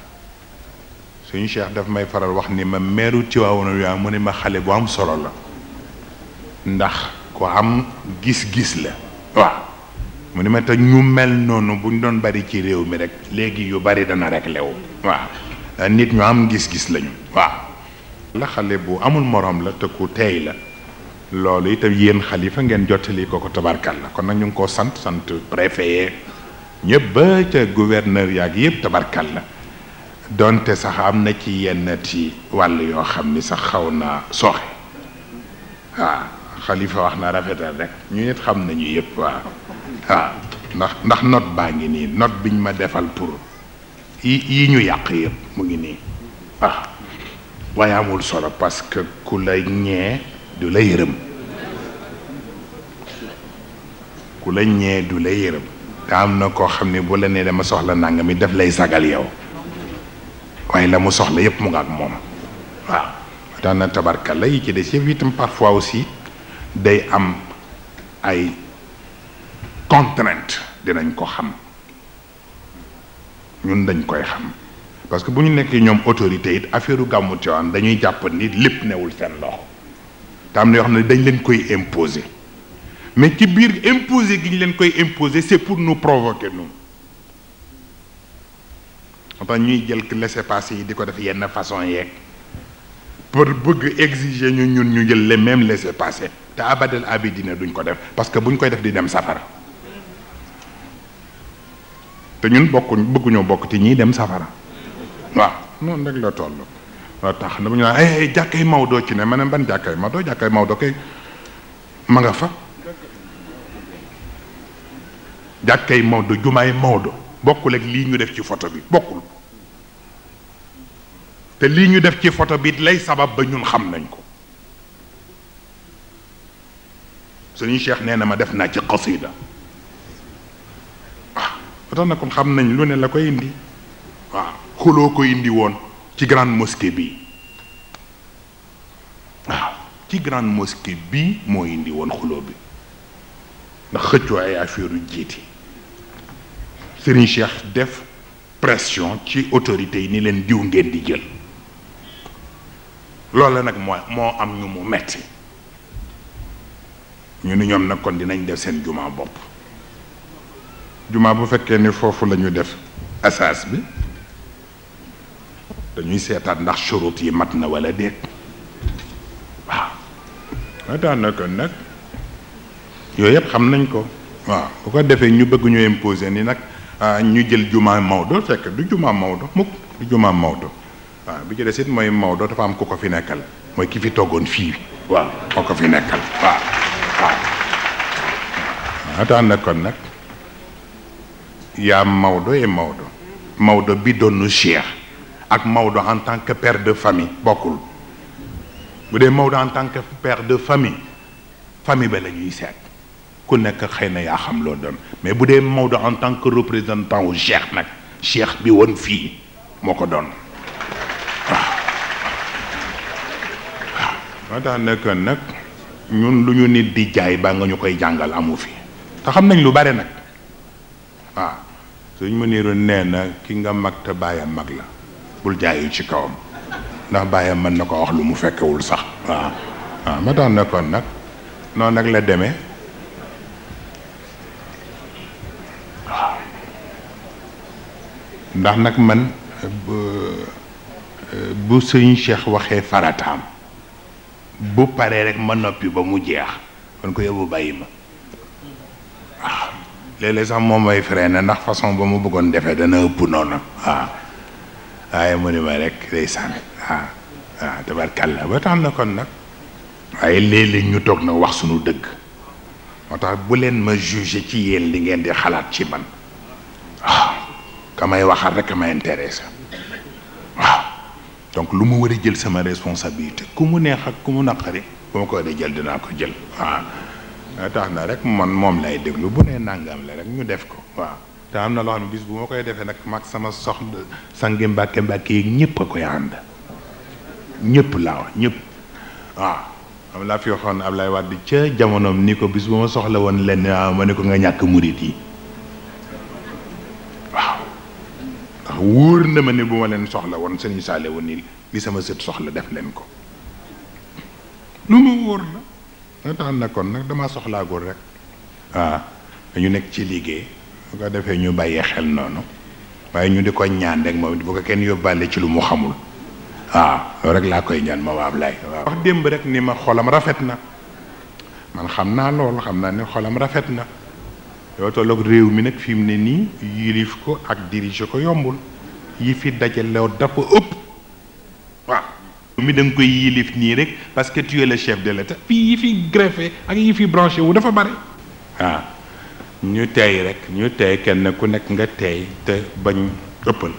suñu cheikh daf may faral wax ni ma meeru Tiwaawan yaa mu ne ma xale bu am solo la ndax ko am gis-gis la waaw mu ne ma te ñu mel noonu buñ doon bari ci réew mi rek léegi yu bari dana rek lew waaw nit ñu am gis-gis lañu waaw la xale bu amul morom la te ku teey la loolu itam yéen xalifa ngeen jottali ko tabarkal la kon nag ñu ngi koo sant préfet ñëpp ba ca gouverneur yaag yëpp tabarkal la donte sax am na ci yenn ci wàll yoo xam ni sax xaw naa sooxe waaw xalifa wax na rafetal rek ñu nit xam nañu yëpp waaw waaw ndax note baa ngi nii note biñ ma defal pour yi ñu yàq yëpp mu ngi nii waaw waaye amul solo parce que ku la ñee du la yërëm ku la ñee du la yërëm te am na koo xam ne bu la nee dama soxla nangam mi def lay sagal yow waaye la mu soxla yëpp mu nga ak moom waaw daan na tabarkalla yi ci des yëpp itam parfois aussi day am ay contrainte dinañ ko xam ñun dañ koy xam parce que bu ñu nekkee ñoom autorité it affaire u gàmmu Tiwaawan dañuy jàpp ni lépp newul seen loxo te am na yoo xam ne dañ leen koy imposer mais ci biir imposer gi ñu leen koy imposer c'est pour nous provoquer nous moo tax ñuy jël laissez-passer yi di ko def yenn façon yeeg pour bëgg exiger ñun ñu jël les mêmes laissez-passer te abadal abidina duñ ko def parce que buñ koy def di dem safara te ñun bëgguñoo bokk ci ñiy dem safara waaw noonu rek la toll loo tax na bu ñu naan ay jàkkay Maodo ci ne ma ne ban jàkkay Maodo kay ma nga fa jàkkay Maodo jumaay Maodo bokkul ak lii ñu def ci photo bi bokkul te lii ñu def ci photo bi lay sabab ba ñun xam nañ ko suñu cheikh nee na ma def naa ci qasida waaw ba tax na kon xam nañ lu ne la koy indi waaw xuloo ko indi woon ci grande mosquée bi waaw ci grande mosquée bi moo indi woon xuloo bi ndax xëccoo ay affaire yu jiiti Serigne Cheikh def pression ci autorités yi ni leen diw ngeen di jël loolu nag moo am ñu mu metti ñu ni ñoom nag kon dinañ def seen jumaa bopp jumaa bu fekkee ni foofu la ñu def asaas bi dañuy seetaat ndax churut yi mat na wala déet waaw ma daanaka nag yooyu yëpp xam nañ ko waaw bu ko defee ñu bëgg ñu imposer ni nag ñu jël jumaa Maodo fekk du jumaa Maodo mukk du jumaa Maodo waaw bi ci des it mooy Maodo dafa am ku ko fi nekkal mooy ki fi toogoon fii waaw moo ko fi nekkal waaw waaw tax na kon nag yaa Maodo et Maodo bi doonu Cheikh ak Maodo en tant que père de famille bokkul bu dee Maodo en tant que père de famille ba la ñuy seet ku nekk xëy na yaa xam loo doon mais bu dee Maodo en tant que représentant wu Cheikh nag Cheikh bi woon fii moo ko doon waaw tax nekk nag ñun lu ñu nit di jaay ba nga ñu koy jàngal amu fi te xam nañ lu bare nag waaw suñ ma niiru nee na ki nga mag te bàyyam mag la bul jaayu ci kawam ndax bàyyam mën na ko wax lu mu fekkewul sax waaw waaw ma tax nekkoon nag noonu nag la demee waaw ndax nag man bu sëñ Cheikh waxee farataam bu paree rek ma noppi ba mu jeex kon ko yóbbu bàyyi ma waaw léeg-léeg sax moom may freiné ndax façon ba mu bëggoon defee dana ëpp noonu waaw waaye mu ni ma rek day sànni waaw tabarkàlla ba tax na kon nag waaye léeg-léeg ñu toog nag wax sunu dëgg moo tax bu leen ma jugé ci yéen li ngeen di xalaat ci man waaw ka may waxal rek a ma intéressé waaw donc lu mu war a jël sama responsabilité ku mu neex ak ku mu naqari bu ma ko war a jël dinaa ko jël waaw tax na rek man moom lay déglu bu nee nangam la rek ñu def ko waaw te am na loo xam ne bis bu ma koy defee nag mag sama soxna sangi mbàkke yi ñëpp a koy ànd ñëpp laa wax ñëpp waaw am laa fi waxoon Ablaye Wade ca jamonoom ni ko bis bu ma soxla woon lenn ma ne ko nga ñàkk murit yi waaw wóor na ma ne bu ma leen soxla woon sëñ Saaliwu ni li sama sët soxla def leen ko lu ma wóor la nga tax na kon nag dama soxlaagul rek dañu nekk ci liggéey bu ko defee ñu bàyyee xel noonu waaye ñu di ko ñaan rek moom bu ko kenn yóbbaale ci lu mu xamul loolu rek laa koy ñaan ma waab lay waaw wax démb rek ni ma xolam rafet na man xam naa loolu xam naa ne xolam rafet na yow tolloog réew mi nag fi mu ne nii yilif ko ak diriger ko yombul yi fi dajaloo dafa ëpp waaw mi da nga koy yilif nii rek parce que tu es le chef de l'État fii yi fi greffé ak yi fi branché wu dafa bari ñu teey rek ñu teey kenn ku nekk nga teey te bañ ëppal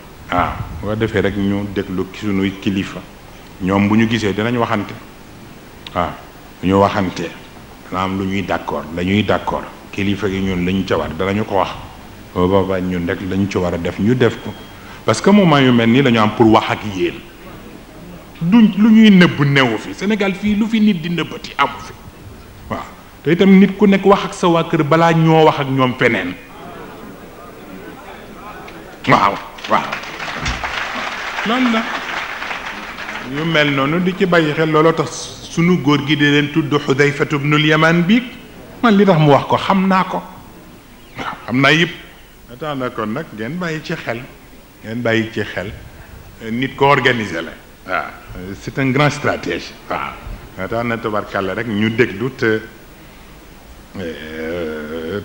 boo defee rek ñu déglu sunuy kilifa ñoom bu ñu gisee dinañ waxante bu ñu waxantee dana am lu ñuy d'accord la ñuy d'accord kilifa gi ñun lañu ca war danañu ko wax booba ñun rek lañu ci war a def ñu def ko parce que moment yu mel nii la ñu am pour wax ak yéen duñ lu ñuy nëbb newu fi Sénégal fii lu fi nit di nëbbati amu fi te itam nit ku nekk wax ak sa waa kër balaa ñoo wax ak ñoom feneen waaw loolu la ñu mel noonu di ci bàyyi xel looloo tax sunu góor gi di leen tudd Xudayfatu bnul Yamaan biig man li tax mu wax ko xam naa ko xam naa yëpp tax na kon nag ngeen bàyyi ci xel nit ko organisé la c'est un grand stratège tax na tabarkàlla rek ñu déglu te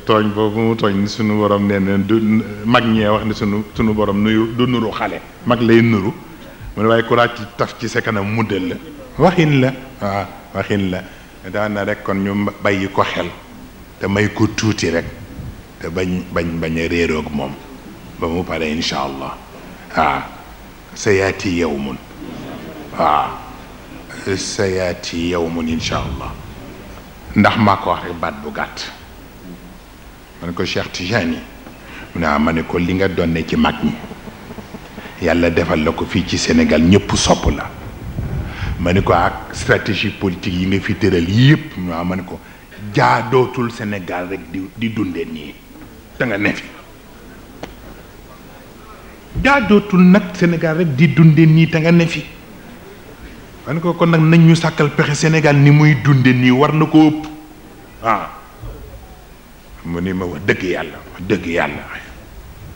tooñ boobu mu tooñ ni sunu borom nee na du mag ñee wax ni sunu borom du nuru xale mag lay nuru mu ne waaye courage ci taf ci sa kanam muddal la waxin la waxin la daana rek kon ñu bàyyi ko xel te may ko tuuti rek te bañ a réeroog moom ba mu pare insha allah sa yaati yawmun sa yaati yawmun insha allah ndax maa ko wax rek baat bu gàtt ma ne ko Cheikh Tijani mu ne ma ne ko li nga donne ci mag ñi yàlla defal la ko fii ci Sénégal ñëpp sopp la ma ne ko ak stratégie politique yi nga fi tëral yëpp ma ne ko jaadootul Sénégal rek di dunde nii te nga ne fi jaadootul nag Sénégal rek di dunde nii te nga ne fi ma ne ko kon nag nañ ñu sàkkal pexe Sénégal ni muy dunde nii war na ko ëpp mu ni ma wax dëgg yàlla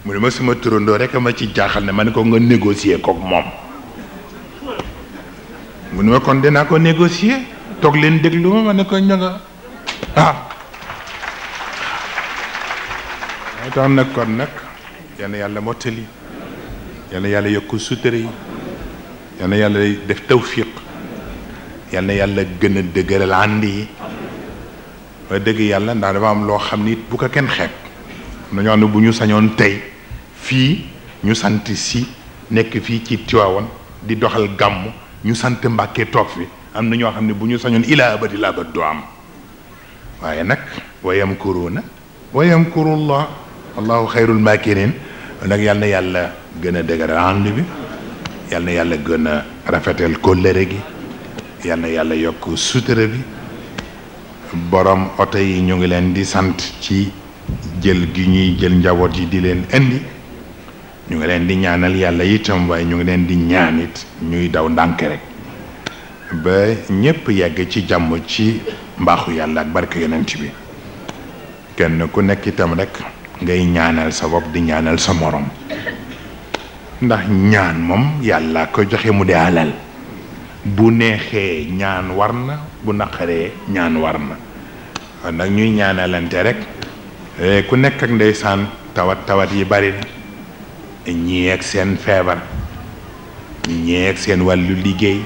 mu ni ma sama turandoo rek ma ci jaaxal ne ma ne ko nga négocier kook moom mu ni ma kon dinaa ko négocier toog leen déglu ma ne ko ña nga tax nag kon nag yal na yàlla mottali yal na yàlla yokk sutura yi yal na yàlla def tawfiq yal na yàlla gën a dëgëral ànd yi ba dëgg yàlla ndax dafa am loo xam ni bu ko kenn xeeb am na ñoo xam ne bu ñu sañoon tey fii ñu sant si nekk fii ci Tiwaawan di doxal gàmm ñu sant Mbàkke toog fi am na ñoo xam ne bu ñu sañoon ilaa abadi laa ba doo am waaye nag wa yamkuruuna wa yamkurullah wallahu xayrul maakirin nag yal na yàlla gën a dëgëral ànd bi yal na yàlla gën a rafetal kóllëre gi yal na yàlla yokk sutura bi borom oto yi ñu ngi leen di sant ci jël gi ñuy jël njaboot yi di leen indi ñu ngi leen di ñaanal yàlla itam waaye ñu ngi leen di ñaan it ñuy daw ndànk rek ba ñépp yegg ci jàmm ci mbaaxu yàlla ak barke yonent bi kenn ku nekk itam rek ngay ñaanal sa bopp di ñaanal sa morom ndax ñaan moom yàlla ko joxe mu di alal bu neexee ñaan war na bu naqaree ñaan war na kon nag ñuy ñaanalante rek ku nekk ak ndeysaan tawat yi bari na ñii ak seen feebar ñii ak seen wàllu liggéey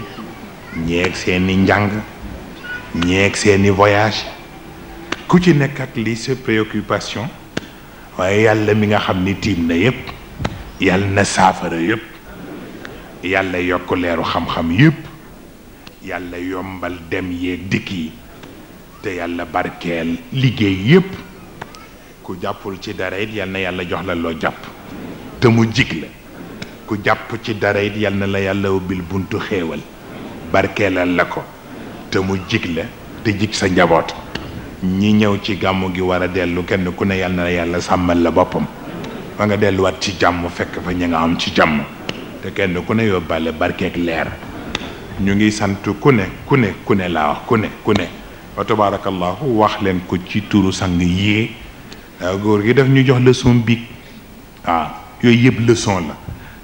ñii ak seeni njàng ñii ak seeni voyage ku ci nekk ak lii sa préoccupation waaye yàlla mi nga xam ni tiim na yépp yàlla na saafara yépp yàlla yokk leeru xam-xam yépp yàlla yombal dem yeeg dikk yi te yàlla barkeel liggéey yépp ku jàppul ci dara it yal na yàlla jox la loo jàpp te mu jig la ku jàpp ci dara it yal na la yàlla ubbil buntu xéewal barkeelal la ko te mu jig la te jig sa njaboot ñi ñëw ci gàmmu gi war a dellu kenn ku ne yal na la yàlla sàmmal la boppam ba nga delluwaat ci jàmm fekk fa ña nga am ci jàmm te kenn ku ne yóbbaale barkeeg leer. ñu ngi sant ku ne laa wax ku ne wa tabarakallahu wax leen ko ci turu sang yii góor gi daf ñu jox leçon biig waaw yooyu yëpp leçon la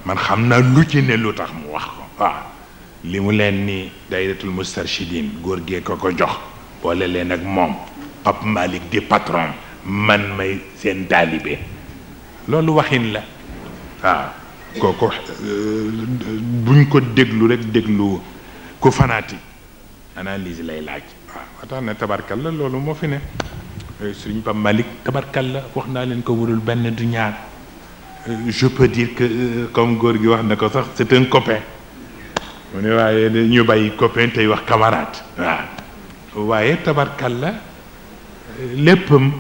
man xam naa lu ci ne lu tax mu wax ko waaw li mu leen ni dayratul mustarshidin góor gee ko jox boole leen ak moom Pape Malick di patron man may seen taalibe loolu waxin la waaw kooku buñ ko déglu rek déglu ku fanatique analyse lay laaj waaw waxtaan na tabarkal la loolu moo fi ne Sëriñ Pape Malick tabarkal la wax naa leen ko wurul benn du ñaar je peux dire que comme góor gi wax na ko sax c'est un copain mu ne waaye ñu bàyyi copain tey wax camarade waaw waaye tabarkal la léppam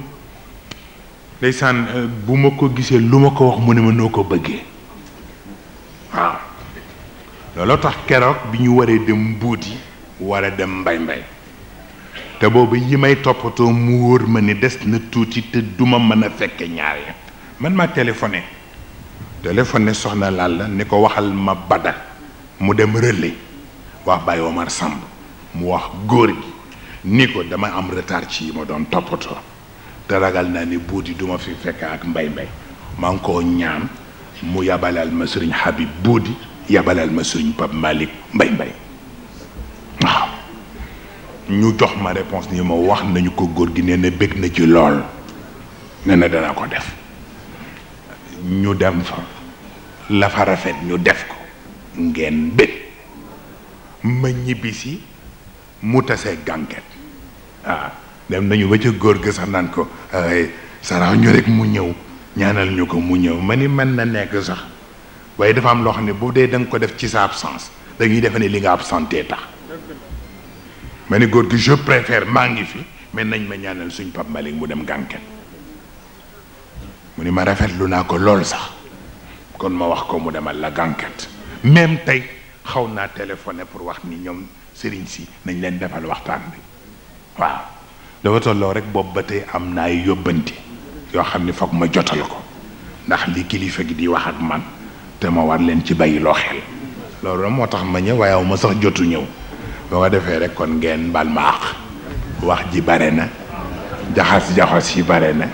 ndeysaan bu ma ko gisee lu ma ko wax mu ne ma noo ko bëggee waaw looloo tax keroog bi ñu waree dem mbuuti war a dem mbay te boobu yi may toppatoo mu wóor ma ni des na tuuti te duma mën a fekke ñaar ya man ma téléphoné soxna Lalla ni ko waxal ma Bada mu dem relais wax Baye Omar Samb mu wax góor gi ni ko dama am retard ci yi ma doon toppatoo te ragal naa ni buuti duma fi fekk ak mbay maa ngi koo ñaan mu yabalal ma sëriñ Habib buudi yabalal ma sëriñ Pape Malick mbay waaw ñu jox ma réponse ni ma wax nañu ko góor gi nee na bëgg na ci lool nee na dana ko def ñu dem fa la fa rafet ñu def ko ngeen bëgg ma ñibbisi mu tasee gànket waaw dem nañu ba ca góor ga sax naan ko sarax ñu rek mu ñëw ñaanal ñu ko mu ñëw ma ni mën na nekk sax waaye dafa am loo xam ne bu dee da nga ko def ci sa absence dañuy defe ne li nga absenté tax ma ni góor gi je préfère maa ngi fi mais nañ ma ñaanal suñ Pape Malick mu dem gànket mu ni ma rafetlu naa ko lool sax kon ma wax ko mu demal la gànket même tey xaw naa téléphoné pour wax ni ñoom sëriñ si nañ leen defal waxtaan bi waaw dafa tolloo rek boobu ba tey am na ay yóbbanti yoo xam ni foog ma jotal ko ndax li kilifa gi di wax ak man te ma war leen ci bàyyi loo xel loolu moo tax ma ñëw waaye ma sax jotu ñëw boo ko defee rek kon ngeen bal ma àq wax ji bare na jaxas yi bare na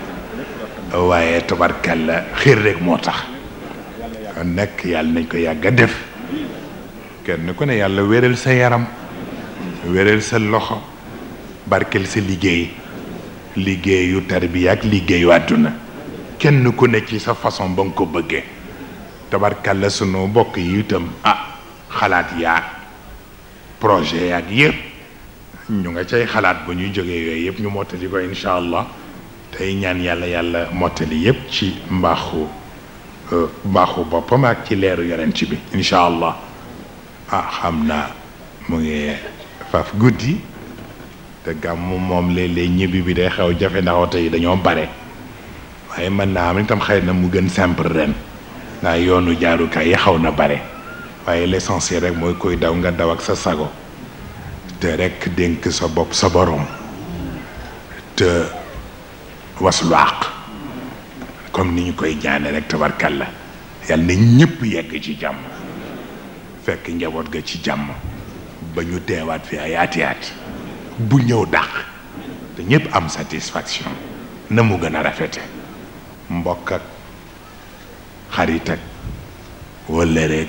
waaye tabarkalla xir rek moo tax kon nag yàlla nañ ko yàgg a def kenn ku ne yàlla wéral sa yaram wéral sa loxo barkel sa liggéeyu tarbiya ak liggéeyu àdduna kenn ku ne ci sa façon ba nga ko bëggee tabarkalla sunu mbokk yi itam xalaat yaag projet yaag yëpp ñu nga cay xalaat bu ñuy jógee yooyu yëpp ñu mottali ko incha allah tey ñaan yàlla mottali yëpp ci mbaaxu boppam ak ci leeru yonent bi incha allah xam naa mu ngi faf guddi te gàmmu moom léeg-léeg ñibbi bi day xew jafe ndax oto yi dañoo bare waaye mën naa am itam xëy na mu gën simple ren ndax yoonu jaarukaay yi xaw na bare waaye l'essentiel rek mooy koy daw nga daw ak sa sago te rek dénk sa bopp sa borom te waslu àq comme ni ñu koy jaane rek tabarkalla yàlla na ñëpp yegg ci jàmm fekk njaboot ga ci jàmm ba ñu teewaat fi ay ati bu ñëw dàq te ñëpp am satisfaction na mu gën a rafete mbokk ak xarit ak wala rek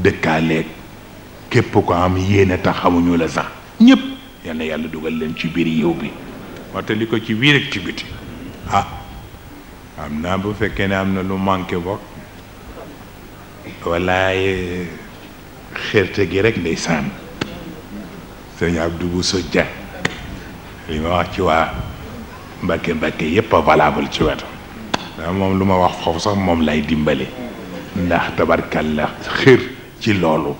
dëkkaaleeg képp ko am yéene tax xamuñu la sax ñëpp yal na yàlla dugal leen ci biir yiw bi mottali ko ci biir ak ci biti am naa bu fekkee ne am na lu manqué bokk walaay xerte gi rek ndeysaan sëñ Abdou Bousso Dia li ma wax ci waa Mbàkke yépp a valable ci wetam ndax moom lu ma wax foofu sax moom lay dimbali ndax tabarkalla xër ci loolu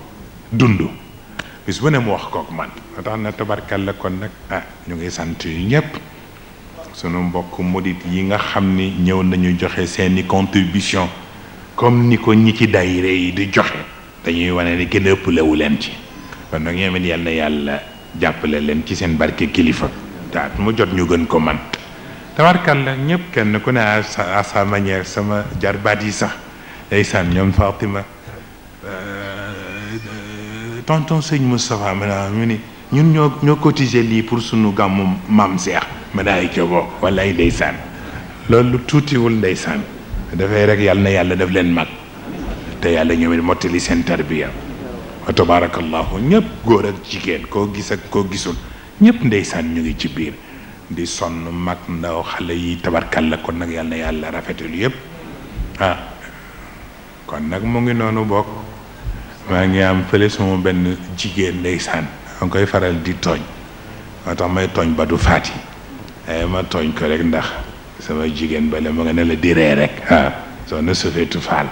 dund bis bu ne mu wax kook man moo tax na tabarkalla kon nag ñu ngi sant yu ñëpp sunu mbokk modit yi nga xam ni ñëw nañu joxe seeni contribution comme ni ko ñi ci daayira yi di joxe dañuy wane ni kenn ëppalewu leen ci kon nag ñoom it yàlla jàppale leen ci seen barke kilifa taat mu jot ñu gën ko man tabarkalla ñëpp kenn ku ne à sa manière. sama jarbaat yi sax ndeysaan ñoom Fatima tonton sëñ Moustapha ma mu ni ñun ñoo cotisé lii pour sunu gàmmu maam Cheikh ma daay ca bokk wallaay ndeysaan loolu tuutiwul ndeysaan dafay rek yàlla na yàlla daf leen mag te yàlla ñoom it mottali seen tarbiya wa tabarakallahu ñëpp góor ak jigéen koo gis ak koo gisul ñëpp ndeysaan ñu ngi ci biir di sonn mag ndaw xale yi tabarkalla kon nag yàlla na yàlla rafetal yëpp ah kon nag mu ngi noonu bokk maa ngi am fële sama benn jigéen ndeysaan ma koy faral di tooñ moo tax may tooñ ba du faati ma tooñ ko rek ndax sama jigéen bale ma nga ne la di ree rek soo na sofeetu faal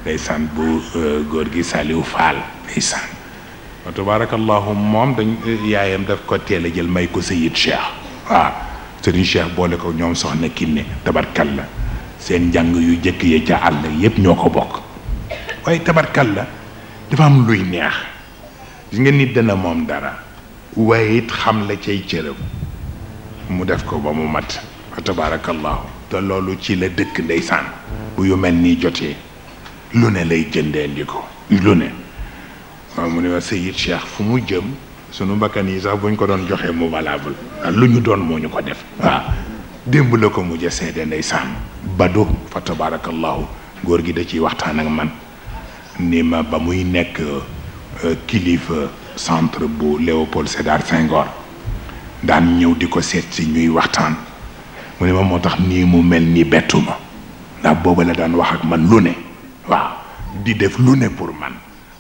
ndeysaan bu góor gi Saliou Faal ndeysaan wa tabarakallahu moom dañ yaayam daf ko teel a jël may ko Seyid Cheikh waaw Serigne Cheikh boole ko ñoom soxna Kiné tabarkalla seen njàng yu jëkk ya ca àll yépp ñoo ko bokk waaye tabarkalla dafa am luy neex gis nga nit dana moom dara waaye it xam la cay cëram mu def ko ba mu mat wa tabarakallahu te loolu ci la dëkk ndeysaan bu yu mel nii jotee lu ne lay jëndee ndi ko lu ne waaw mu ne ma Seyid Cheikh fu mu jëm sunu bakkan yi sax buñ ko doon joxee mu valable lu ñu doon moo ñu ko def waaw démb la ko mujj a seede ndeysaan badu fa tabarakallahu góor gi da ciy waxtaan ak man ni ma ba muy nekk kilifa centre bu Léopold Sédar Senghor daan ñëw di ko seet si ñuy waxtaan mu ne ma moo tax nii mu mel ni bettu ma ndax booba la daan wax ak man lu ne waaw di def lu ne pour man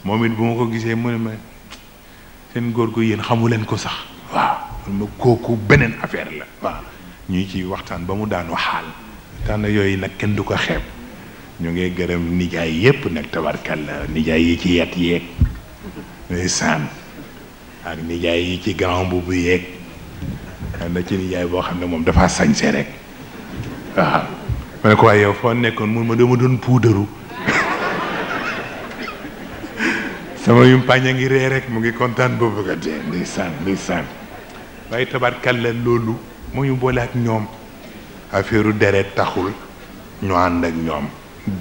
moom it bu ma ko gisee mu ne ma seen góor gu yéen xamu leen ko sax waaw ma kooku beneen affaire la waaw ñuy ci waxtaan ba mu daanu xaal tànn yooyu nag kenn du ko xeeb ñu ngi gërëm nijaay yépp nag tabarkalla nijaay yi ci yet yeeg ndeysaan ak nijaay yi ci grand mbubb yeeg na ci nijaay boo xam ne moom dafa sañse rek waaw ma ne ko waaye yow foo nekkoon mun ma dama doon puudaru sama yumpaañ a ngi ree rek mu ngi kontaan ba bëgg a dee ndeysaan ndeysaan waaye tabarkalla loolu mu ñu boole ak ñoom affaire deret taxul ñu ànd ak ñoom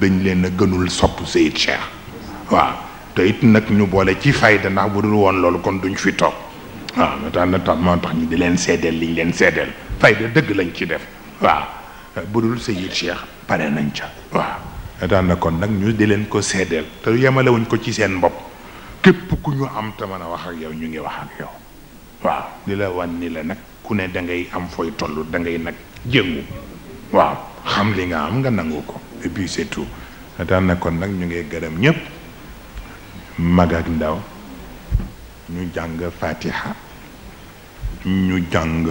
dañ leen a gënul sopp Seyid Cheikh waaw te it nag ñu boole ci fayda ndax bu dul woon loolu kon duñ fi toog waaw moo tax ñu di leen seedeel liñ leen seedeel fayda dëgg lañ ci def waaw bu dul Seyid Cheikh pare nañ ca waaw daan na kon nag ñu di leen ko seedeel te yemalewuñ ko ci seen bopp képp ku ñu am te mën a wax ak yow ñu ngi wax ak yow waaw di la wan ni la nag ku ne da ngay am fooy toll da ngay nag jëngu waaw xam li nga am nga nangu ko et puis c'est tout daan na kon nag ñu ngi gërëm ñëpp mag ak ndaw ñu jàng fatiha ñu jàng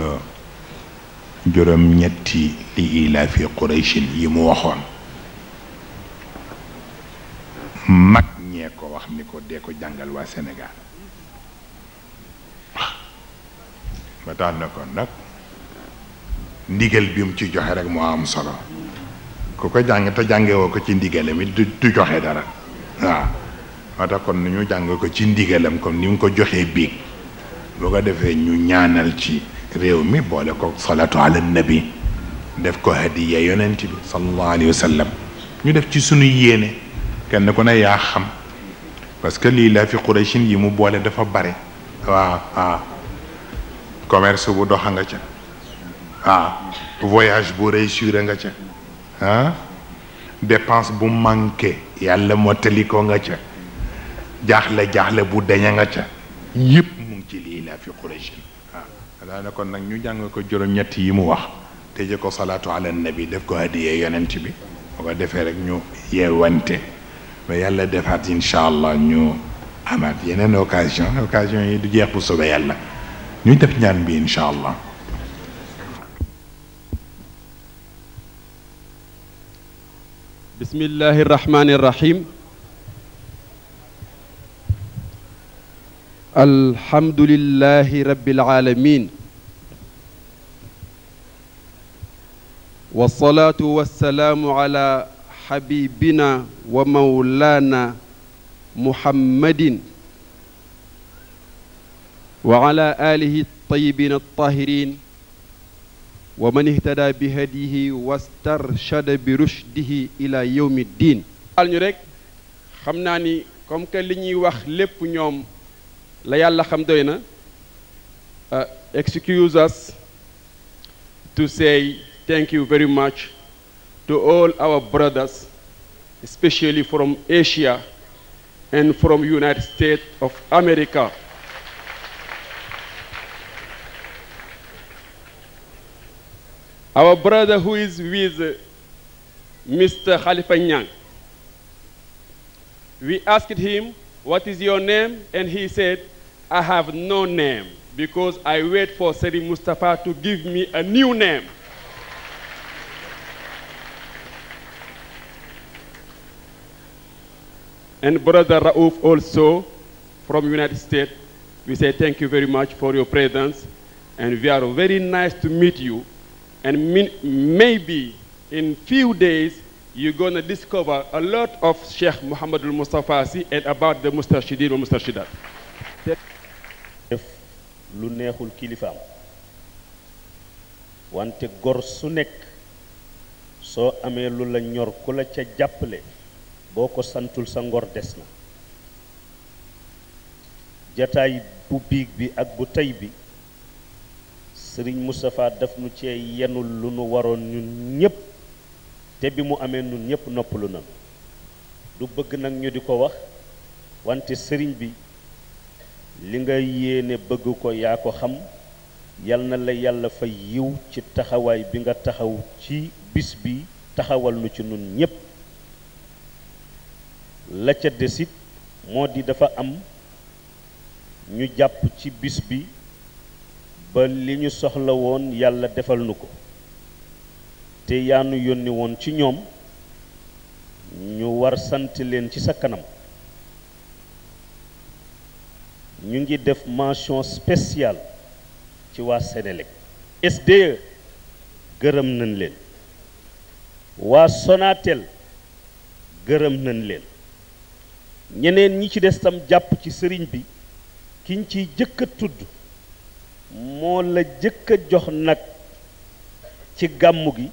juróom ñetti li ila fi qurayshin yi mu waxoon mag ñee ko wax ni ko dee ko jàngal waa Sénégal ba tax na kon nag ndigal bi mu ci joxe rek moo am solo ku ko jàng te jàngewoo ko ci ndigalam it du joxe dara waaw moo tax kon ñu jàng ko ci ndigalam comme ni mu ko joxee biig boo ko defee ñu ñaanal ci réew mi boole ko salatu ala nabi def ko hadiya yonent bi sallallahu alayhi wa sallam ñu def ci sunu yéene kenn ku ne yaa xam parce que lii la fi Qurayshin yi mu boole dafa bare waaw commerce bu doxa nga ca voyage bu réussir nga ca dépense bu manqué yàlla mottali ko nga ca jaaxle bu daña nga ca yëpp mu ngi ci lii la fi Qurayshin daana kon nag ñu jàng ko juróom-ñett yi mu wax tëje ko salaatu ala nabi def ko hadiyee yonent bi boo ko defee rek ñu yeewante ba yàlla defaat incha allah ñu amaat yeneen occasion yi du jeex bu soobee yàlla ñu def ñaan bi incha allah bismillahi irrahmani irrahim alhamdulillahi rabbil alamin wassalatu wassalamu ala habibina wa maulana muhammadin wa ala alihi الطيبين الطاهرين ومن اهتدى بهديه واسترشد برشده إلى يوم الدين. ñu rek xam naa ni comme que li ñuy wax lépp ñoom la yàlla xam doy na. Excuse us to say thank you very much to all our brothers, especially from Asia and from United States of America. Our brother who is with Mr. Khalifa Nyang, we asked him, what is your name? And he said, I have no name, because I wait for Seri Mustafa to give me a new name. And Brother Raouf also from United States, we say thank you very much for your presence, and we are very nice to meet you. And maybe in few days, you're going to discover a lot of Sheikh Muhammadul Mustafa Sy and about the Mustarshidin or Mustarshidat. lu neexul kilifaam wante gor su nekk soo amee lu la ñor ku la ca jàppale boo ko santul sa ngor des na jataay bu biig bi ak bu tey bi Serigne Moustapha daf nu cee yenul lu nu waroon ñun ñépp te bi mu amee ñun ñépp noppalu na du bëgg nag ñu di ko wax wante sëriñ bi li nga yéene bëgg ko yaa ko xam yal na la yàlla fa yiw ci taxawaay bi nga taxaw ci bis bi taxawal nu ci nun ñépp la ca desit moo di dafa am ñu jàpp ci bis bi ba li ñu soxla woon yàlla defal nu ko te yaa nu yónni woon ci ñoom ñu war sant leen ci sa kanam ñu ngi def mention spéciale ci waa Sénélec SDE gërëm nañ leen waa Sonatel gërëm nañ leen ñeneen ñi ci des tam jàpp ci sëriñ bi kiñ ciy jëkk a tudd moo la jëkk a jox nag ci gàmmu gi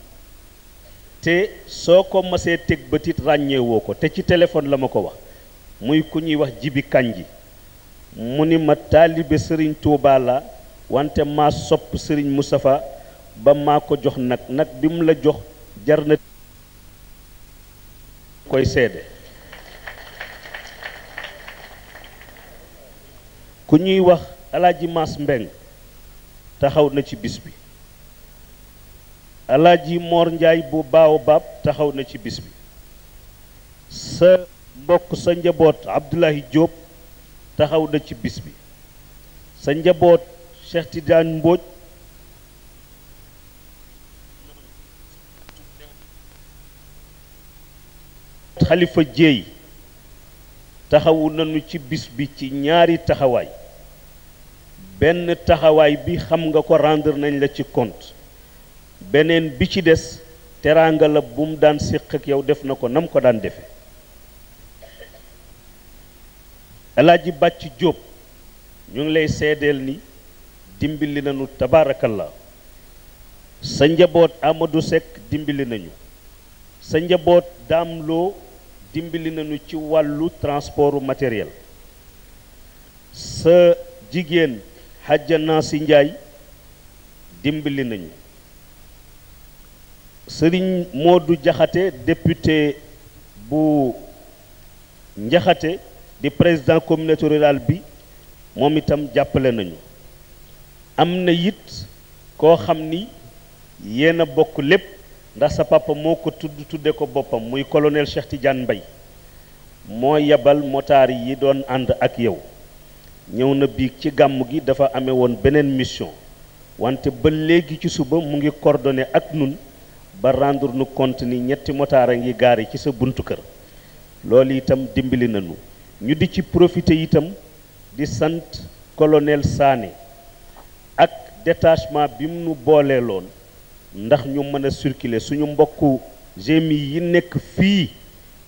te soo ko masee teg bëtit ràññeewoo ko te ci téléphone la ma ko wax muy ku ñuy wax Jibi Kanji mu ni ma taalibe sëriñ Tuubaa la wante maa sopp sëriñ Moustapha ba maa ko jox nag bi mu la jox jar na koy seede ku ñuy wax Alaaji Maas Mbeng taxaw na ci bis bi Alaaji Moor Njaay bu Baobab taxaw na ci bis bi sa mbokk sa njaboot Abdoulahi Diop taxaw na ci bis bi sa njaboot Cheikh Tidiane Mbodj Xalifa Jéey taxawu nañu ci bis bi ci ñaari taxawaay benn taxawaay bi xam nga ko rendre nañ la ci compte beneen bi ci des teraanga la bu mu daan séq ak yow def na ko nam ko daan defe Alaaji Bàcc Jóob ñu ngi lay seedeel ni dimbali nañu tabaarakallah sa njaboot Amadou Seck dimbali nañu sa njaboot Daam Loo dimbali nañu ci wàllu transport matériel sa jigéen Hadja Nansi Njaay dimbali nañu Sëriñ Moodu Jaxate député bu Njaxate di président communauté rurale bi moom itam jàppale nañu am na it koo xam ni yéen a bokk lépp ndax sa papa moo ko tudde ko boppam muy colonel Cheikh Tidiane Mbaye moo yebal motaar yi doon ànd ak yow ñëw na biig ci gàmm gi dafa amee woon beneen mission wante ba léegi ci suba mu ngi coordonné ak nun ba rendre nu compte ni ñetti motaar a ngi gaari ci sa buntu kër loolu itam dimbali nañu ñu di ci profité itam di sant colonel Sané ak détachement bi mu nu booleeloon ndax ñu mën a circuler suñu mbokku GMI yi nekk fii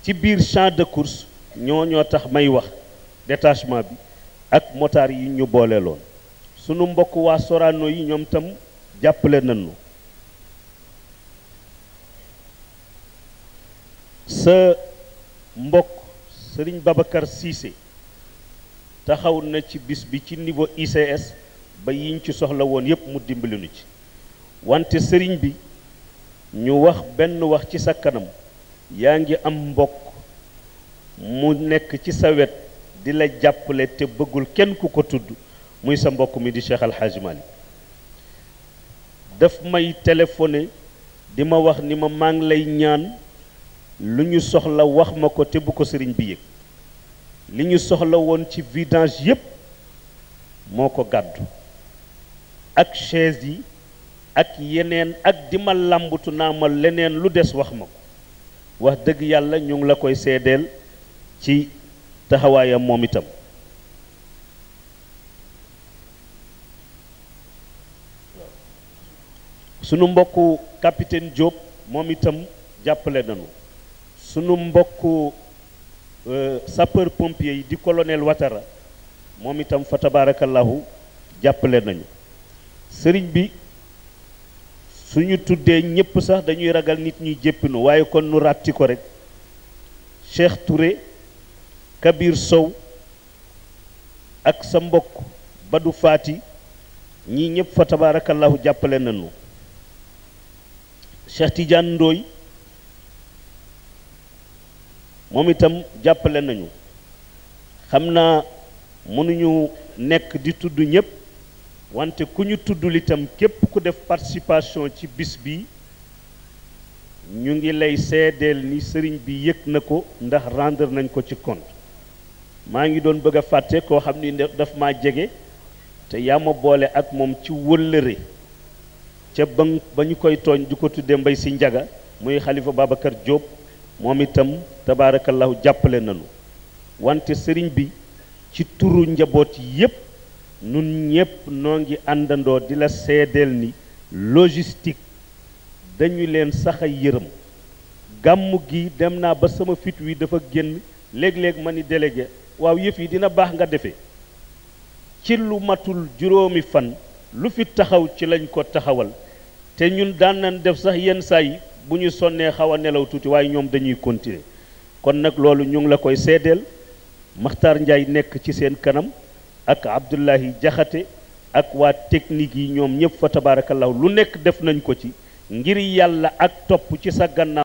ci biir champ de course ñoo tax may wax détachement bi ak motaar yi ñu booleeloon suñu mbokk waa Sorano yi ñoom tam jàppale nañu sa mbokk Serigne Babacar Cissé taxaw na ci bis bi ci niveau ICS ba yiñ ci soxla woon yépp mu dimbali nu ci wante sëriñ bi ñu wax benn wax ci sa kanam yaa ngi am mbokk mu nekk ci sa wet di la jàppale te bëggul kenn ku ko tudd muy sa mbokk mi di Cheikh Al Hadj Malick daf may téléphoné di ma wax ni ma maa ngi lay ñaan lu ñu soxla wax ma ko te bu ko sëriñ bi yëg li ñu soxla woon ci vidange yépp moo ko gàddu ak chaise yi ak yeneen ak di ma làmbatu naa ma leneen lu des wax ma ko wax dëgg yàlla ñu ngi la koy seedeel ci taxawaayam moom itam sunu mbokku capitaine Diop moom itam jàppale nañu sunu mbokku sapeur pompier yi di colonel Watara moom itam fa tabarakallahu jàppale nañu sëriñ bi suñu tuddee ñépp sax dañuy ragal nit ñuy jéppinu waaye kon nu ràtti ko rek Cheikh Touré Kabir Sow ak sa mbokk Badou Fati ñii ñëpp fa tabarakallahu jàppale nañu Cheikh Tidiane Ndoy moom itam jàppale nañu xam naa mënuñu nekk di tudd ñépp wante ku ñu tuddul itam képp ku def participation ci bis bi ñu ngi lay seedeel ni sëriñ bi yëg na ko ndax rendre nañ ko ci compte maa ngi doon bëgg a fàtte koo xam ni daf maa jege te yaa ma boole ak moom ci wëllëre ca ba ñu koy tooñ di ko tuddee mbay si njaga muy xalifa Babacar Diop moom itam tabaarakallahu jàppale nañu wante sëriñ bi ci turu njaboot yépp nun ñépp noo ngi àndandoo di la seedeel ni logistique dañu leen sax a yërëm gàmmu gi dem naa ba sama fit wi dafa génn léeg-léeg ma ni délégué waaw yëf yi dina baax nga defe ci lu matul juróomi fan lu fi taxaw ci lañ ko taxawal te ñun daan nañ def sax yenn saa yi bu ñu sonnee xaw a nelaw tuuti waaye ñoom dañuy continuer kon nag loolu ñu ngi la koy seedeel Makhtar Ndiaye nekk ci seen kanam ak Abdullahi Jaxate ak waa technique yi ñoom ñëpp fa tabarakallahu lu nekk def nañ ko ci ngir yàlla ak topp ci sa gannaaw